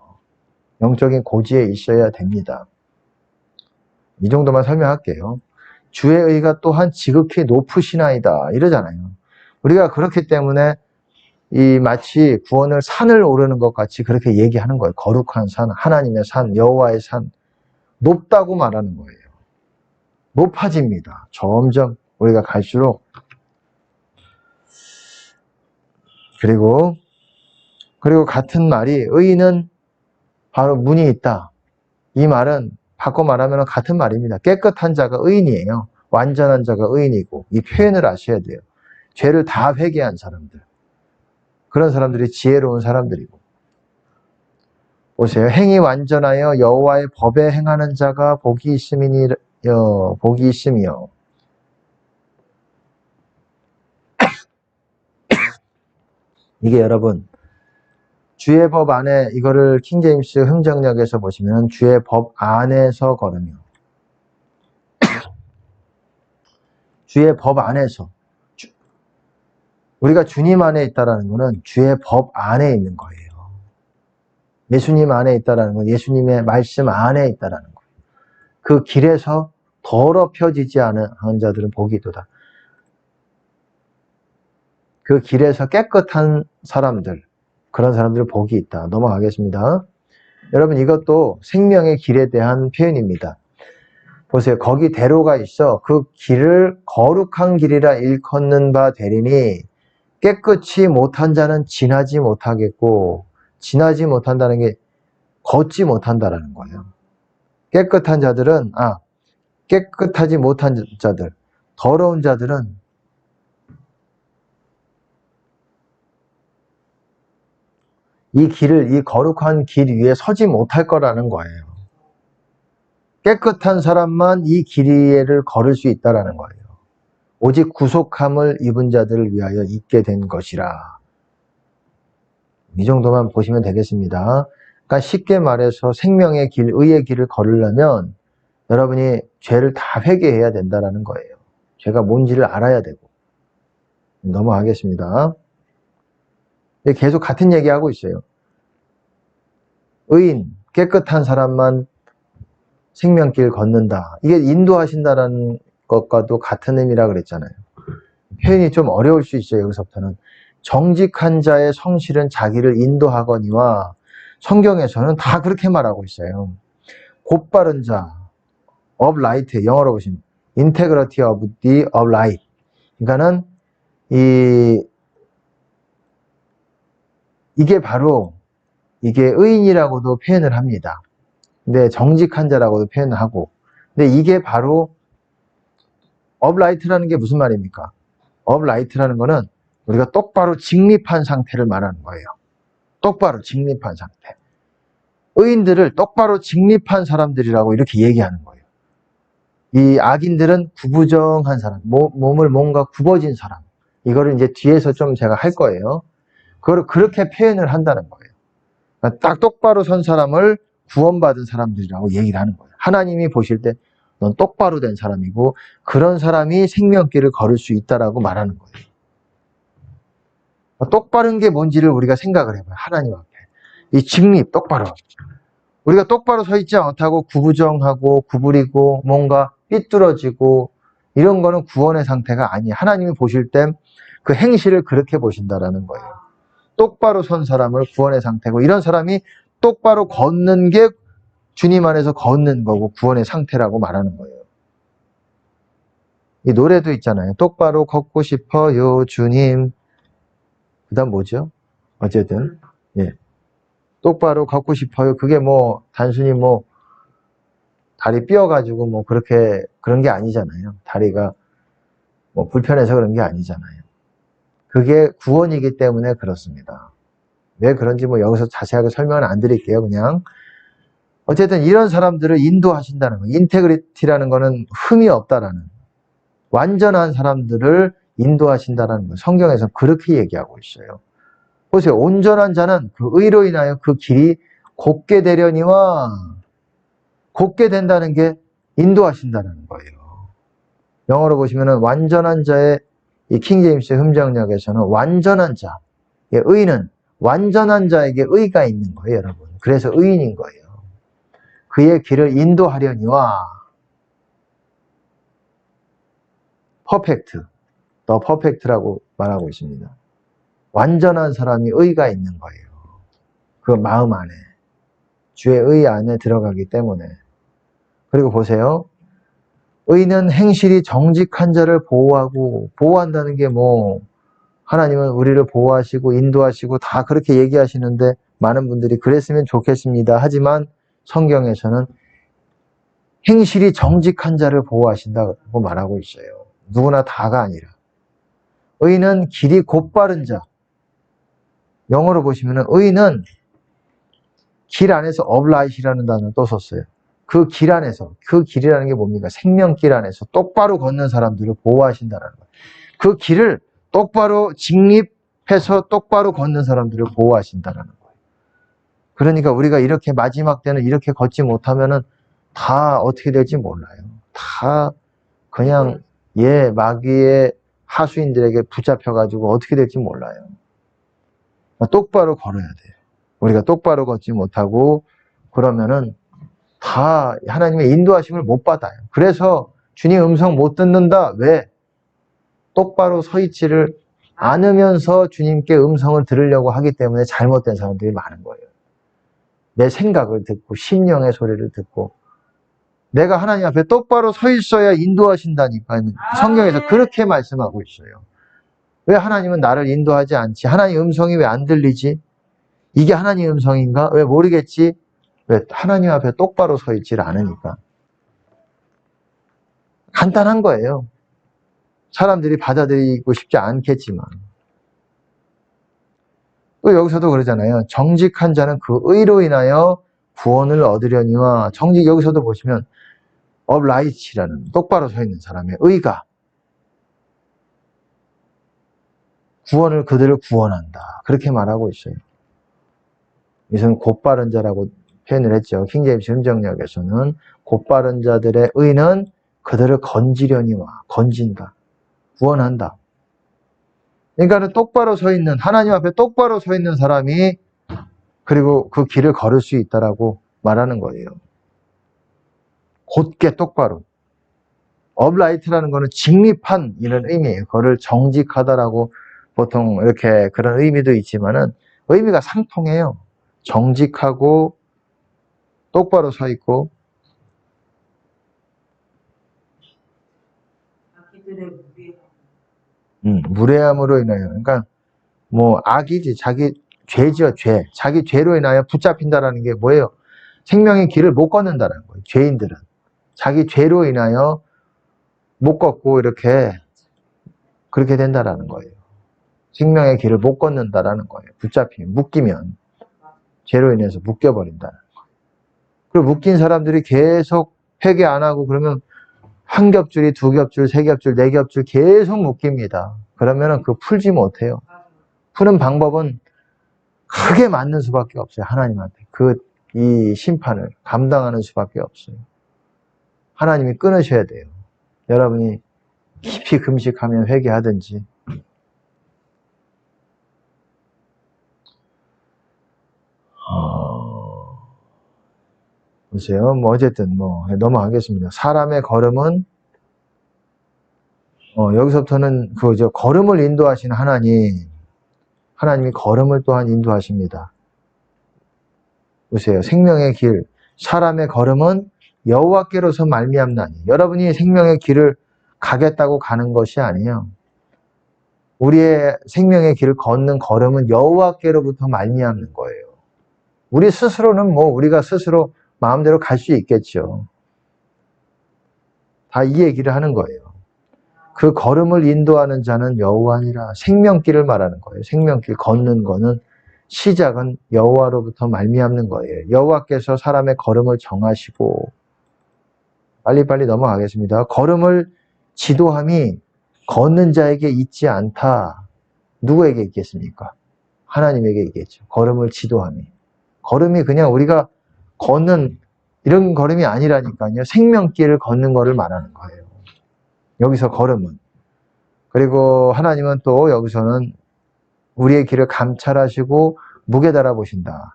영적인 고지에 있어야 됩니다. 이 정도만 설명할게요. 주의 의가 또한 지극히 높으시나이다 이러잖아요. 우리가 그렇기 때문에 이 마치 구원을 산을 오르는 것 같이 그렇게 얘기하는 거예요. 거룩한 산, 하나님의 산, 여호와의 산. 높다고 말하는 거예요. 높아집니다. 점점 우리가 갈수록. 그리고 같은 말이 의인은 바로 문이 있다. 이 말은 바꿔 말하면 같은 말입니다. 깨끗한 자가 의인이에요. 완전한 자가 의인이고 이 표현을 아셔야 돼요. 죄를 다 회개한 사람들. 그런 사람들이 지혜로운 사람들이고. 보세요. 행이 완전하여 여호와의 법에 행하는 자가 복이 있음이요. 이게 여러분 주의 법 안에 이거를 킹제임스 흥정역에서 보시면 주의 법 안에서 걸으며 주의 법 안에서 우리가 주님 안에 있다라는 것은 주의 법 안에 있는 거예요. 예수님 안에 있다라는 건 예수님의 말씀 안에 있다라는 거예요. 그 길에서 더럽혀지지 않은 자들은 복이 있도다. 그 길에서 깨끗한 사람들, 그런 사람들은 복이 있다. 넘어가겠습니다. 여러분 이것도 생명의 길에 대한 표현입니다. 보세요. 거기 대로가 있어. 그 길을 거룩한 길이라 일컫는 바 되리니 깨끗이 못한 자는 지나지 못하겠고 지나지 못한다는 게 걷지 못한다라는 거예요. 깨끗한 자들은 깨끗하지 못한 자들, 더러운 자들은 이 길을, 이 거룩한 길 위에 서지 못할 거라는 거예요. 깨끗한 사람만 이 길 위를 걸을 수 있다라는 거예요. 오직 구속함을 입은 자들을 위하여 있게 된 것이라. 이 정도만 보시면 되겠습니다. 그러니까 쉽게 말해서 생명의 길, 의의 길을 걸으려면 여러분이 죄를 다 회개해야 된다는 거예요. 죄가 뭔지를 알아야 되고. 넘어가겠습니다. 계속 같은 얘기하고 있어요. 의인, 깨끗한 사람만 생명길 걷는다. 이게 인도하신다라는 것과도 같은 의미라 그랬잖아요. 표현이 좀 어려울 수 있어요. 여기서부터는. 정직한 자의 성실은 자기를 인도하거니와 성경에서는 다 그렇게 말하고 있어요. 곧바른 자, of right, 영어로 보시면 integrity of the of right. 그러니까는 이게 바로 이게 의인이라고도 표현을 합니다. 근데 정직한 자라고도 표현을 하고. 근데 이게 바로 of right라는 게 무슨 말입니까? of right라는 거는 우리가 똑바로 직립한 상태를 말하는 거예요. 똑바로 직립한 상태. 의인들을 똑바로 직립한 사람들이라고 이렇게 얘기하는 거예요. 이 악인들은 구부정한 사람, 몸을 뭔가 굽어진 사람. 이거를 이제 뒤에서 좀 제가 할 거예요. 그걸 그렇게 표현을 한다는 거예요. 그러니까 딱 똑바로 선 사람을 구원받은 사람들이라고 얘기를 하는 거예요. 하나님이 보실 때 넌 똑바로 된 사람이고 그런 사람이 생명길을 걸을 수 있다라고 말하는 거예요. 똑바른 게 뭔지를 우리가 생각을 해봐요. 하나님 앞에. 이 직립, 똑바로. 우리가 똑바로 서 있지 못하고 구부정하고 구부리고 뭔가 삐뚤어지고 이런 거는 구원의 상태가 아니에요. 하나님이 보실 땐 그 행실을 그렇게 보신다라는 거예요. 똑바로 선 사람을 구원의 상태고 이런 사람이 똑바로 걷는 게 주님 안에서 걷는 거고 구원의 상태라고 말하는 거예요. 이 노래도 있잖아요. 똑바로 걷고 싶어요 주님. 그 다음 뭐죠? 어쨌든 예, 똑바로 걷고 싶어요. 그게 뭐 단순히 뭐 다리 삐어가지고 뭐 그렇게 그런 게 아니잖아요. 다리가 뭐 불편해서 그런 게 아니잖아요. 그게 구원이기 때문에 그렇습니다. 왜 그런지 뭐 여기서 자세하게 설명은 안 드릴게요. 그냥 어쨌든 이런 사람들을 인도하신다는 거예요. 인테그리티라는 거는 흠이 없다라는, 완전한 사람들을 인도하신다는 거예요. 성경에서 그렇게 얘기하고 있어요. 보세요. 온전한 자는 그 의로 인하여 그 길이 곱게 되려니와, 곱게 된다는 게 인도하신다는 거예요. 영어로 보시면은 완전한 자의, 이 킹제임스 흠정역에서는 완전한 자, 의는 완전한 자에게 의가 있는 거예요, 여러분. 그래서 의인인 거예요. 그의 길을 인도하려니와, 퍼펙트, 더 퍼펙트라고 말하고 있습니다. 완전한 사람이 의가 있는 거예요. 그 마음 안에, 주의 의 안에 들어가기 때문에. 그리고 보세요. 의는 행실이 정직한 자를 보호하고, 보호한다는 게 뭐, 하나님은 우리를 보호하시고 인도하시고 다 그렇게 얘기하시는데 많은 분들이 그랬으면 좋겠습니다. 하지만 성경에서는 행실이 정직한 자를 보호하신다고 말하고 있어요. 누구나 다가 아니라. 의는 길이 곧바른 자. 영어로 보시면 의는 길 안에서 of right이라는 단어를 또 썼어요. 그 길 안에서, 그 길이라는 게 뭡니까? 생명길 안에서 똑바로 걷는 사람들을 보호하신다는 거예요. 그 길을 똑바로 직립해서 똑바로 걷는 사람들을 보호하신다는 거예요. 그러니까 우리가 이렇게 마지막 때는 이렇게 걷지 못하면은 다 어떻게 될지 몰라요. 다 그냥 마귀의 하수인들에게 붙잡혀가지고 어떻게 될지 몰라요. 똑바로 걸어야 돼요. 우리가 똑바로 걷지 못하고 그러면은 다 하나님의 인도하심을 못 받아요. 그래서 주님 음성 못 듣는다. 왜? 똑바로 서 있지를 않으면서 주님께 음성을 들으려고 하기 때문에 잘못된 사람들이 많은 거예요. 내 생각을 듣고 심령의 소리를 듣고 내가 하나님 앞에 똑바로 서 있어야 인도하신다니까요. 성경에서 그렇게 말씀하고 있어요. 왜 하나님은 나를 인도하지 않지? 하나님 음성이 왜 안 들리지? 이게 하나님 음성인가? 왜 모르겠지? 왜 하나님 앞에 똑바로 서 있지를 않으니까. 간단한 거예요. 사람들이 받아들이고 싶지 않겠지만. 또 여기서도 그러잖아요. 정직한 자는 그 의로 인하여 구원을 얻으려니와, 정직 여기서도 보시면 of right이라는 똑바로 서 있는 사람의 의가 구원을 그들을 구원한다. 그렇게 말하고 있어요. 이것은 곧바른 자라고 표현을 했죠. 킹제임스 흠정역에서는 곧바른 자들의 의는 그들을 건지려니와, 건진다. 구원한다. 그러니까 똑바로 서 있는, 하나님 앞에 똑바로 서 있는 사람이 그리고 그 길을 걸을 수 있다라고 말하는 거예요. 곧게 똑바로. 업라이트라는 거는 직립한 이런 의미예요. 그거를 정직하다라고 보통 이렇게 그런 의미도 있지만은 의미가 상통해요. 정직하고 똑바로 서 있고 무례함으로 인하여. 그러니까 뭐 악이지. 자기 죄죠, 죄. 자기 죄로 인하여 붙잡힌다라는 게 뭐예요? 생명의 길을 못 걷는다는 거예요. 죄인들은. 자기 죄로 인하여 못 걷고 이렇게 그렇게 된다라는 거예요. 생명의 길을 못 걷는다라는 거예요. 붙잡히면, 묶이면 죄로 인해서 묶여버린다는 거예요. 그리고 묶인 사람들이 계속 회개 안 하고 그러면 한 겹줄이 두 겹줄, 세 겹줄, 네 겹줄 계속 묶입니다. 그러면은 그거 풀지 못해요. 푸는 방법은 크게 맞는 수밖에 없어요. 하나님한테. 이 심판을 감당하는 수밖에 없어요. 하나님이 끊으셔야 돼요. 여러분이 깊이 금식하면 회개하든지. 보세요. 뭐 어쨌든 뭐 넘어가겠습니다. 사람의 걸음은 여기서부터는 걸음을 인도하신 하나님이 걸음을 또한 인도하십니다. 보세요. 생명의 길, 사람의 걸음은 여호와께로서 말미암나니. 여러분이 생명의 길을 가겠다고 가는 것이 아니에요. 우리의 생명의 길을 걷는 걸음은 여호와께로부터 말미암는 거예요. 우리 스스로는 우리가 스스로 마음대로 갈 수 있겠죠. 다 이 얘기를 하는 거예요. 그 걸음을 인도하는 자는 여호와니라. 생명길을 말하는 거예요. 생명길 걷는 거는 시작은 여호와로부터 말미암는 거예요. 여호와께서 사람의 걸음을 정하시고. 빨리빨리 넘어가겠습니다. 걸음을 지도함이 걷는 자에게 있지 않다. 누구에게 있겠습니까? 하나님에게 있겠죠. 걸음을 지도함이. 걸음이 그냥 우리가 걷는 이런 걸음이 아니라니까요. 생명길을 걷는 거를 말하는 거예요. 여기서 걸음은. 그리고 하나님은 또 여기서는 우리의 길을 감찰하시고 무게 달아보신다.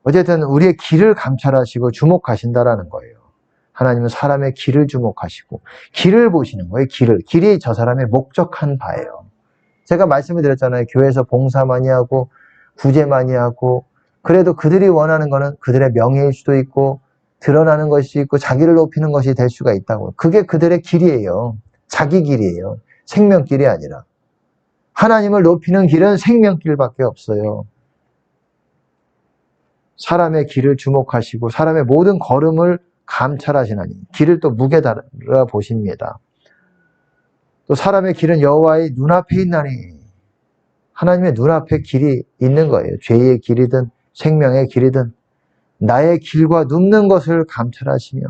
어쨌든 우리의 길을 감찰하시고 주목하신다라는 거예요. 하나님은 사람의 길을 주목하시고 길을 보시는 거예요. 길이 저 사람의 목적한 바예요. 제가 말씀을 드렸잖아요. 교회에서 봉사 많이 하고 구제 많이 하고 그래도 그들이 원하는 거는 그들의 명예일 수도 있고 드러나는 것이 있고 자기를 높이는 것이 될 수가 있다고. 그게 그들의 길이에요. 자기 길이에요. 생명길이 아니라. 하나님을 높이는 길은 생명길밖에 없어요. 사람의 길을 주목하시고 사람의 모든 걸음을 감찰하시나니 길을 또 무게 달아 보십니다. 또 사람의 길은 여호와의 눈앞에 있나니. 하나님의 눈앞에 길이 있는 거예요. 죄의 길이든 생명의 길이든 나의 길과 눕는 것을 감찰하시며.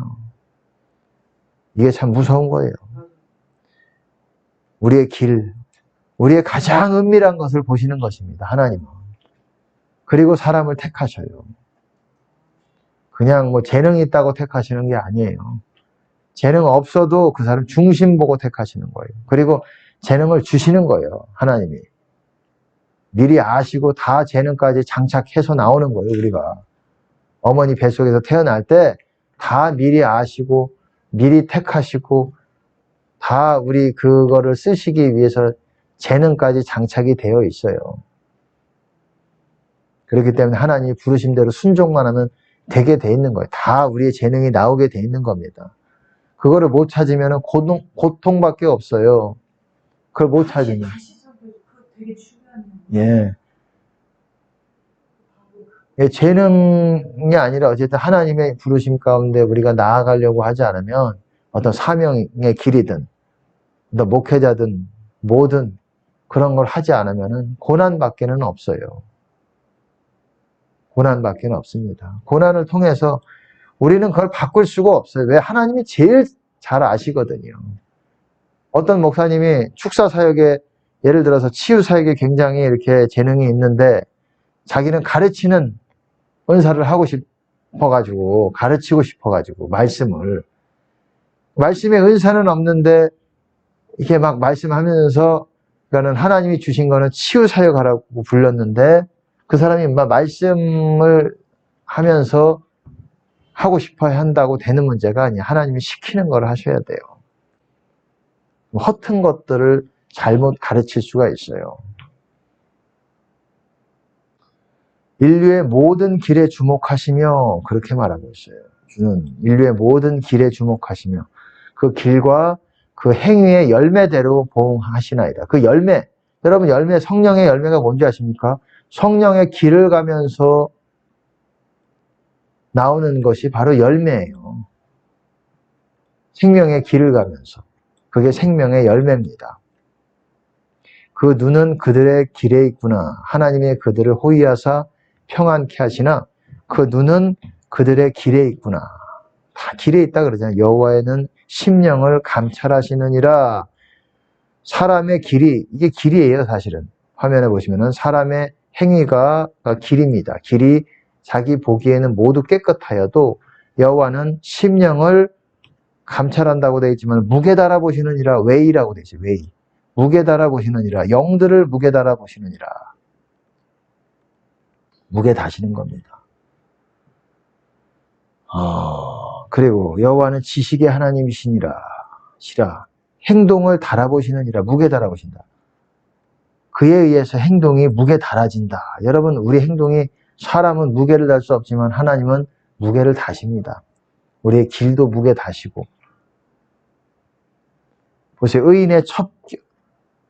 이게 참 무서운 거예요. 우리의 길, 우리의 가장 은밀한 것을 보시는 것입니다. 하나님은. 그리고 사람을 택하셔요. 그냥 재능이 있다고 택하시는 게 아니에요. 재능 없어도 그 사람 중심 보고 택하시는 거예요. 그리고 재능을 주시는 거예요. 하나님이. 미리 아시고 다 재능까지 장착해서 나오는 거예요. 우리가. 어머니 뱃속에서 태어날 때 다 미리 아시고 미리 택하시고 다 우리 그거를 쓰시기 위해서 재능까지 장착이 되어 있어요. 그렇기 때문에 하나님이 부르신 대로 순종만 하면 되게 돼 있는 거예요. 다 우리의 재능이 나오게 돼 있는 겁니다. 그거를 못 찾으면 고통밖에 없어요. 그걸 못 찾으면. 되게 중요한. 재능이 아니라 어쨌든 하나님의 부르심 가운데 우리가 나아가려고 하지 않으면 어떤 사명의 길이든 어떤 목회자든 뭐든 그런 걸 하지 않으면 고난밖에는 없어요. 고난밖에는 없습니다. 고난을 통해서 우리는 그걸 바꿀 수가 없어요. 왜? 하나님이 제일 잘 아시거든요. 어떤 목사님이 축사 사역에 예를 들어서 치유 사역에 굉장히 이렇게 재능이 있는데 자기는 가르치는 은사를 하고 싶어가지고 가르치고 싶어가지고 말씀의 은사는 없는데 이렇게 막 말씀하면서 그러니까는 하나님이 주신 거는 치유 사역하라고 불렀는데 그 사람이 말씀을 하면서 하고 싶어 한다고 되는 문제가 아니에요. 하나님이 시키는 걸 하셔야 돼요. 허튼 것들을 잘못 가르칠 수가 있어요. 인류의 모든 길에 주목하시며 그렇게 말하고 있어요. 주는 인류의 모든 길에 주목하시며 그 길과 그 행위의 열매대로 보응하시나이다. 그 열매, 여러분 열매, 성령의 열매가 뭔지 아십니까? 성령의 길을 가면서 나오는 것이 바로 열매예요. 생명의 길을 가면서. 그게 생명의 열매입니다. 그 눈은 그들의 길에 있구나. 하나님의 그들을 호위하사 평안케 하시나 그 눈은 그들의 길에 있구나. 다 길에 있다 그러잖아요. 여호와는 심령을 감찰하시느니라. 사람의 길이, 이게 길이에요, 사실은. 화면에 보시면은 사람의 행위가 길입니다. 길이 자기 보기에는 모두 깨끗하여도 여호와는 심령을 감찰한다고 되어 있지만 무게 달아보시느니라. 웨이라고 되어 있어요. 웨이. 무게 달아보시느니라. 영들을 무게 달아보시느니라. 무게 다시는 겁니다. 그리고 여호와는 지식의 하나님이시니라. 행동을 달아보시느니라. 무게 달아보신다. 그에 의해서 행동이 무게 달아진다. 여러분, 우리 행동이, 사람은 무게를 달 수 없지만 하나님은 무게를 다십니다. 우리의 길도 무게 다시고. 보세요.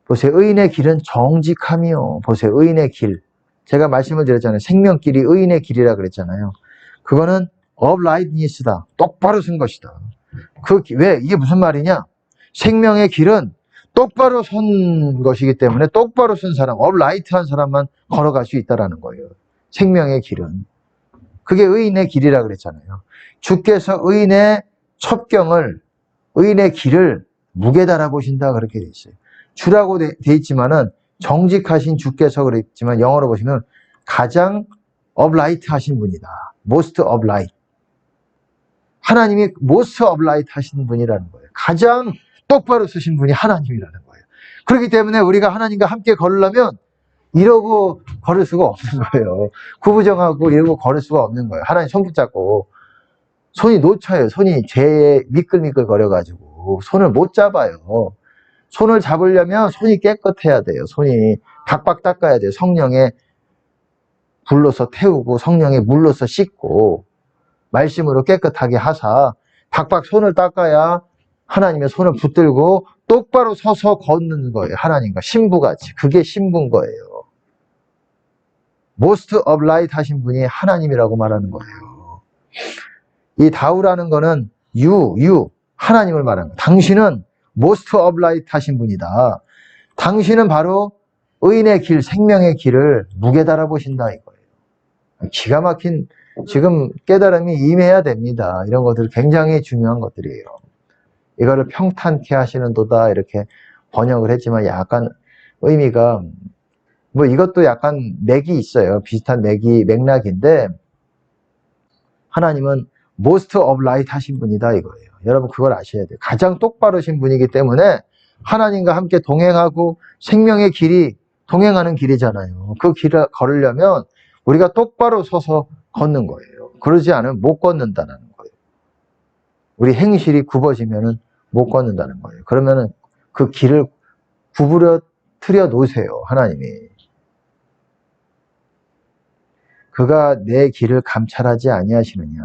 보세요. 의인의 길은 정직함이요. 보세요. 의인의 길. 제가 말씀을 드렸잖아요. 생명길이 의인의 길이라 그랬잖아요. 그거는 uprightness다. 똑바로 쓴 것이다. 왜? 이게 무슨 말이냐? 생명의 길은 똑바로 선 것이기 때문에 똑바로 쓴 사람, upright한 사람만 걸어갈 수 있다는 거예요. 생명의 길은. 그게 의인의 길이라 그랬잖아요. 주께서 의인의 첩경을, 의인의 길을 무게 달아보신다 그렇게 돼 있어요. 주라고 돼 있지만은 정직하신 주께서 그랬지만 영어로 보시면 가장 upright 하신 분이다. most upright. 하나님이 most upright 하신 분이라는 거예요. 가장 똑바로 쓰신 분이 하나님이라는 거예요. 그렇기 때문에 우리가 하나님과 함께 걸으려면 이러고 걸을 수가 없는 거예요. 구부정하고 이러고 걸을 수가 없는 거예요. 하나님 손 붙잡고 손이 놓쳐요. 손이 죄에 미끌미끌 거려가지고 손을 못 잡아요. 손을 잡으려면 손이 깨끗해야 돼요. 손이 박박 닦아야 돼요. 성령의 불로서 태우고 성령의 물로서 씻고 말씀으로 깨끗하게 하사 박박 손을 닦아야 하나님의 손을 붙들고 똑바로 서서 걷는 거예요. 하나님과 신부같이. 그게 신부인 거예요. most upright 하신 분이 하나님이라고 말하는 거예요. 이 다우라는 거는 하나님을 말하는 거예요. 당신은 most upright 하신 분이다. 당신은 바로 의인의 길, 생명의 길을 무게 달아보신다 이거예요. 기가 막힌 지금 깨달음이 임해야 됩니다. 이런 것들 굉장히 중요한 것들이에요. 이거를 평탄케 하시는도다 이렇게 번역을 했지만 약간 의미가 뭐 이것도 약간 맥이 있어요. 비슷한 맥락인데 하나님은 most upright 하신 분이다 이거예요. 여러분 그걸 아셔야 돼요. 가장 똑바르신 분이기 때문에 하나님과 함께 동행하고 생명의 길이 동행하는 길이잖아요. 그 길을 걸으려면 우리가 똑바로 서서 걷는 거예요. 그러지 않으면 못 걷는다는 거예요. 우리 행실이 굽어지면은 못 걷는다는 거예요. 그러면은 그 길을 구부러뜨려 놓으세요. 하나님이. 그가 내 길을 감찰하지 아니하시느냐.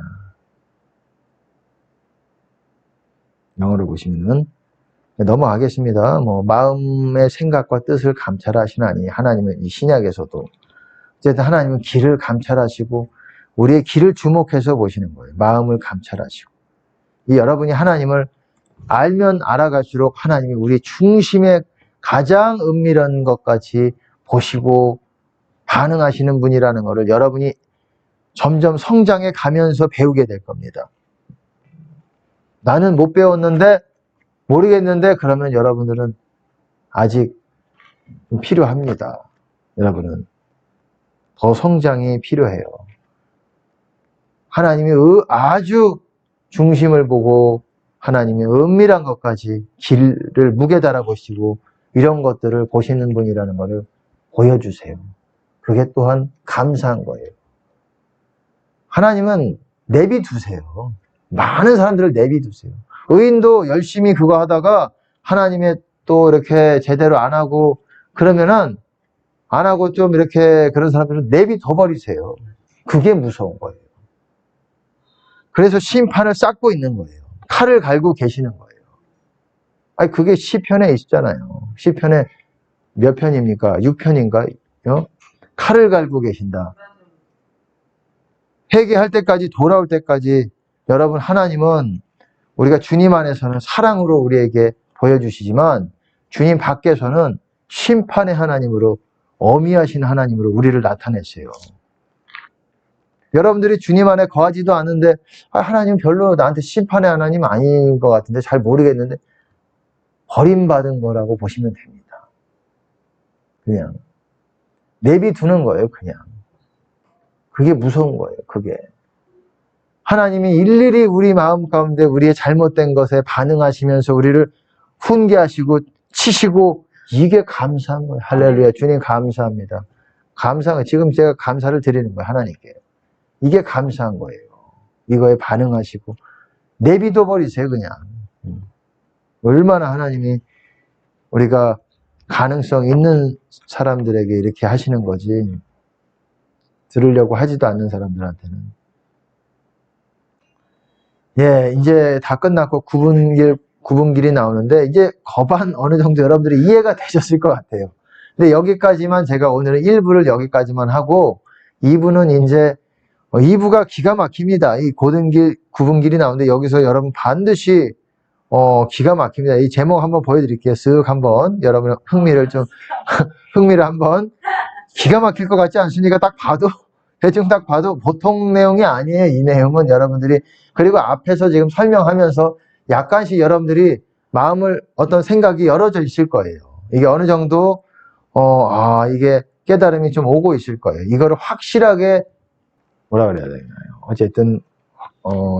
영어로 보시면은 넘어가겠습니다. 뭐 마음의 생각과 뜻을 감찰하시나니 하나님은 이 신약에서도 어쨌든 하나님은 길을 감찰하시고 우리의 길을 주목해서 보시는 거예요. 마음을 감찰하시고 이 여러분이 하나님을 알면 알아갈수록 하나님이 우리 중심에 가장 은밀한 것까지 보시고 반응하시는 분이라는 것을 여러분이 점점 성장해 가면서 배우게 될 겁니다. 나는 못 배웠는데 모르겠는데 그러면 여러분들은 아직 필요합니다. 여러분은 더 성장이 필요해요. 하나님이 아주 중심을 보고 하나님의 은밀한 것까지 길을 무게 달아보시고 이런 것들을 보시는 분이라는 것을 보여주세요. 그게 또한 감사한 거예요. 하나님은 내비두세요. 많은 사람들을 내비두세요. 의인도 열심히 그거 하다가 하나님의 또 이렇게 제대로 안 하고 그러면은 안 하고 좀 이렇게 그런 사람들은 내비둬 버리세요. 그게 무서운 거예요. 그래서 심판을 쌓고 있는 거예요. 칼을 갈고 계시는 거예요. 아니, 그게 시편에 있잖아요. 시편에 몇 편입니까? 6편인가? 칼을 갈고 계신다. 회개할 때까지, 돌아올 때까지 여러분, 하나님은 우리가 주님 안에서는 사랑으로 우리에게 보여주시지만 주님 밖에서는 심판의 하나님으로, 어미하신 하나님으로 우리를 나타내세요. 여러분들이 주님 안에 거하지도 않는데 하나님 별로 나한테 심판의 하나님 아닌 것 같은데 잘 모르겠는데, 버림받은 거라고 보시면 됩니다. 그냥 내비두는 거예요. 그냥 그게 무서운 거예요. 그게 하나님이 일일이 우리 마음 가운데 우리의 잘못된 것에 반응하시면서 우리를 훈계하시고 치시고, 이게 감사한 거예요. 할렐루야. 주님 감사합니다. 감사한 거예요. 지금 제가 감사를 드리는 거예요. 하나님께. 이게 감사한 거예요. 이거에 반응하시고 내비둬 버리세요. 그냥. 얼마나 하나님이 우리가 가능성 있는 사람들에게 이렇게 하시는 거지, 들으려고 하지도 않는 사람들한테는. 예, 이제 다 끝났고 구분길이 나오는데, 이제 거반 어느 정도 여러분들이 이해가 되셨을 것 같아요. 근데 여기까지만, 제가 오늘은 1부를 여기까지만 하고 2부는 이제 2부가 기가 막힙니다. 이 고든길, 구분길이 나오는데 여기서 여러분 반드시 기가 막힙니다. 이 제목 한번 보여드릴게요. 쓱 한번 여러분 흥미를 한번. 기가 막힐 것 같지 않습니까? 딱 봐도, 대충 딱 봐도 보통 내용이 아니에요. 이 내용은 여러분들이. 그리고 앞에서 지금 설명하면서 약간씩 여러분들이 마음을, 어떤 생각이 열어져 있을 거예요. 이게 어느 정도 이게 깨달음이 좀 오고 있을 거예요. 이거를 확실하게, 뭐라 그래야 되나요? 어쨌든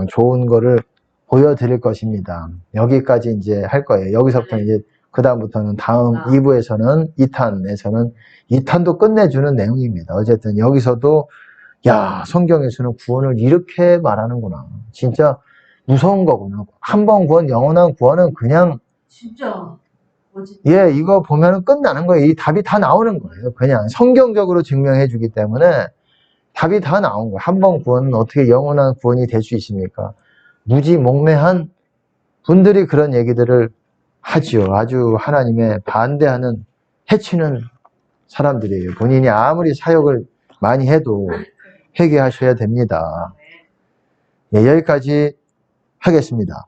좋은 거를 보여드릴 것입니다. 여기까지 이제 할 거예요. 여기서부터 이제 그 다음부터는 다음 2부에서는 2탄에서는 2탄도 끝내주는 내용입니다. 어쨌든 여기서도, 야, 성경에서는 구원을 이렇게 말하는구나. 진짜 무서운 거구나. 한 번 구원, 영원한 구원은 그냥, 진짜 뭐지? 예, 이거 보면은 끝나는 거예요. 이 답이 다 나오는 거예요. 그냥 성경적으로 증명해 주기 때문에 답이 다 나온 거예요. 한 번 구원은 어떻게 영원한 구원이 될 수 있습니까? 무지몽매한 분들이 그런 얘기들을 하지요. 아주 하나님의 반대하는, 해치는 사람들이에요. 본인이 아무리 사역을 많이 해도 회개하셔야 됩니다. 예, 여기까지 하겠습니다.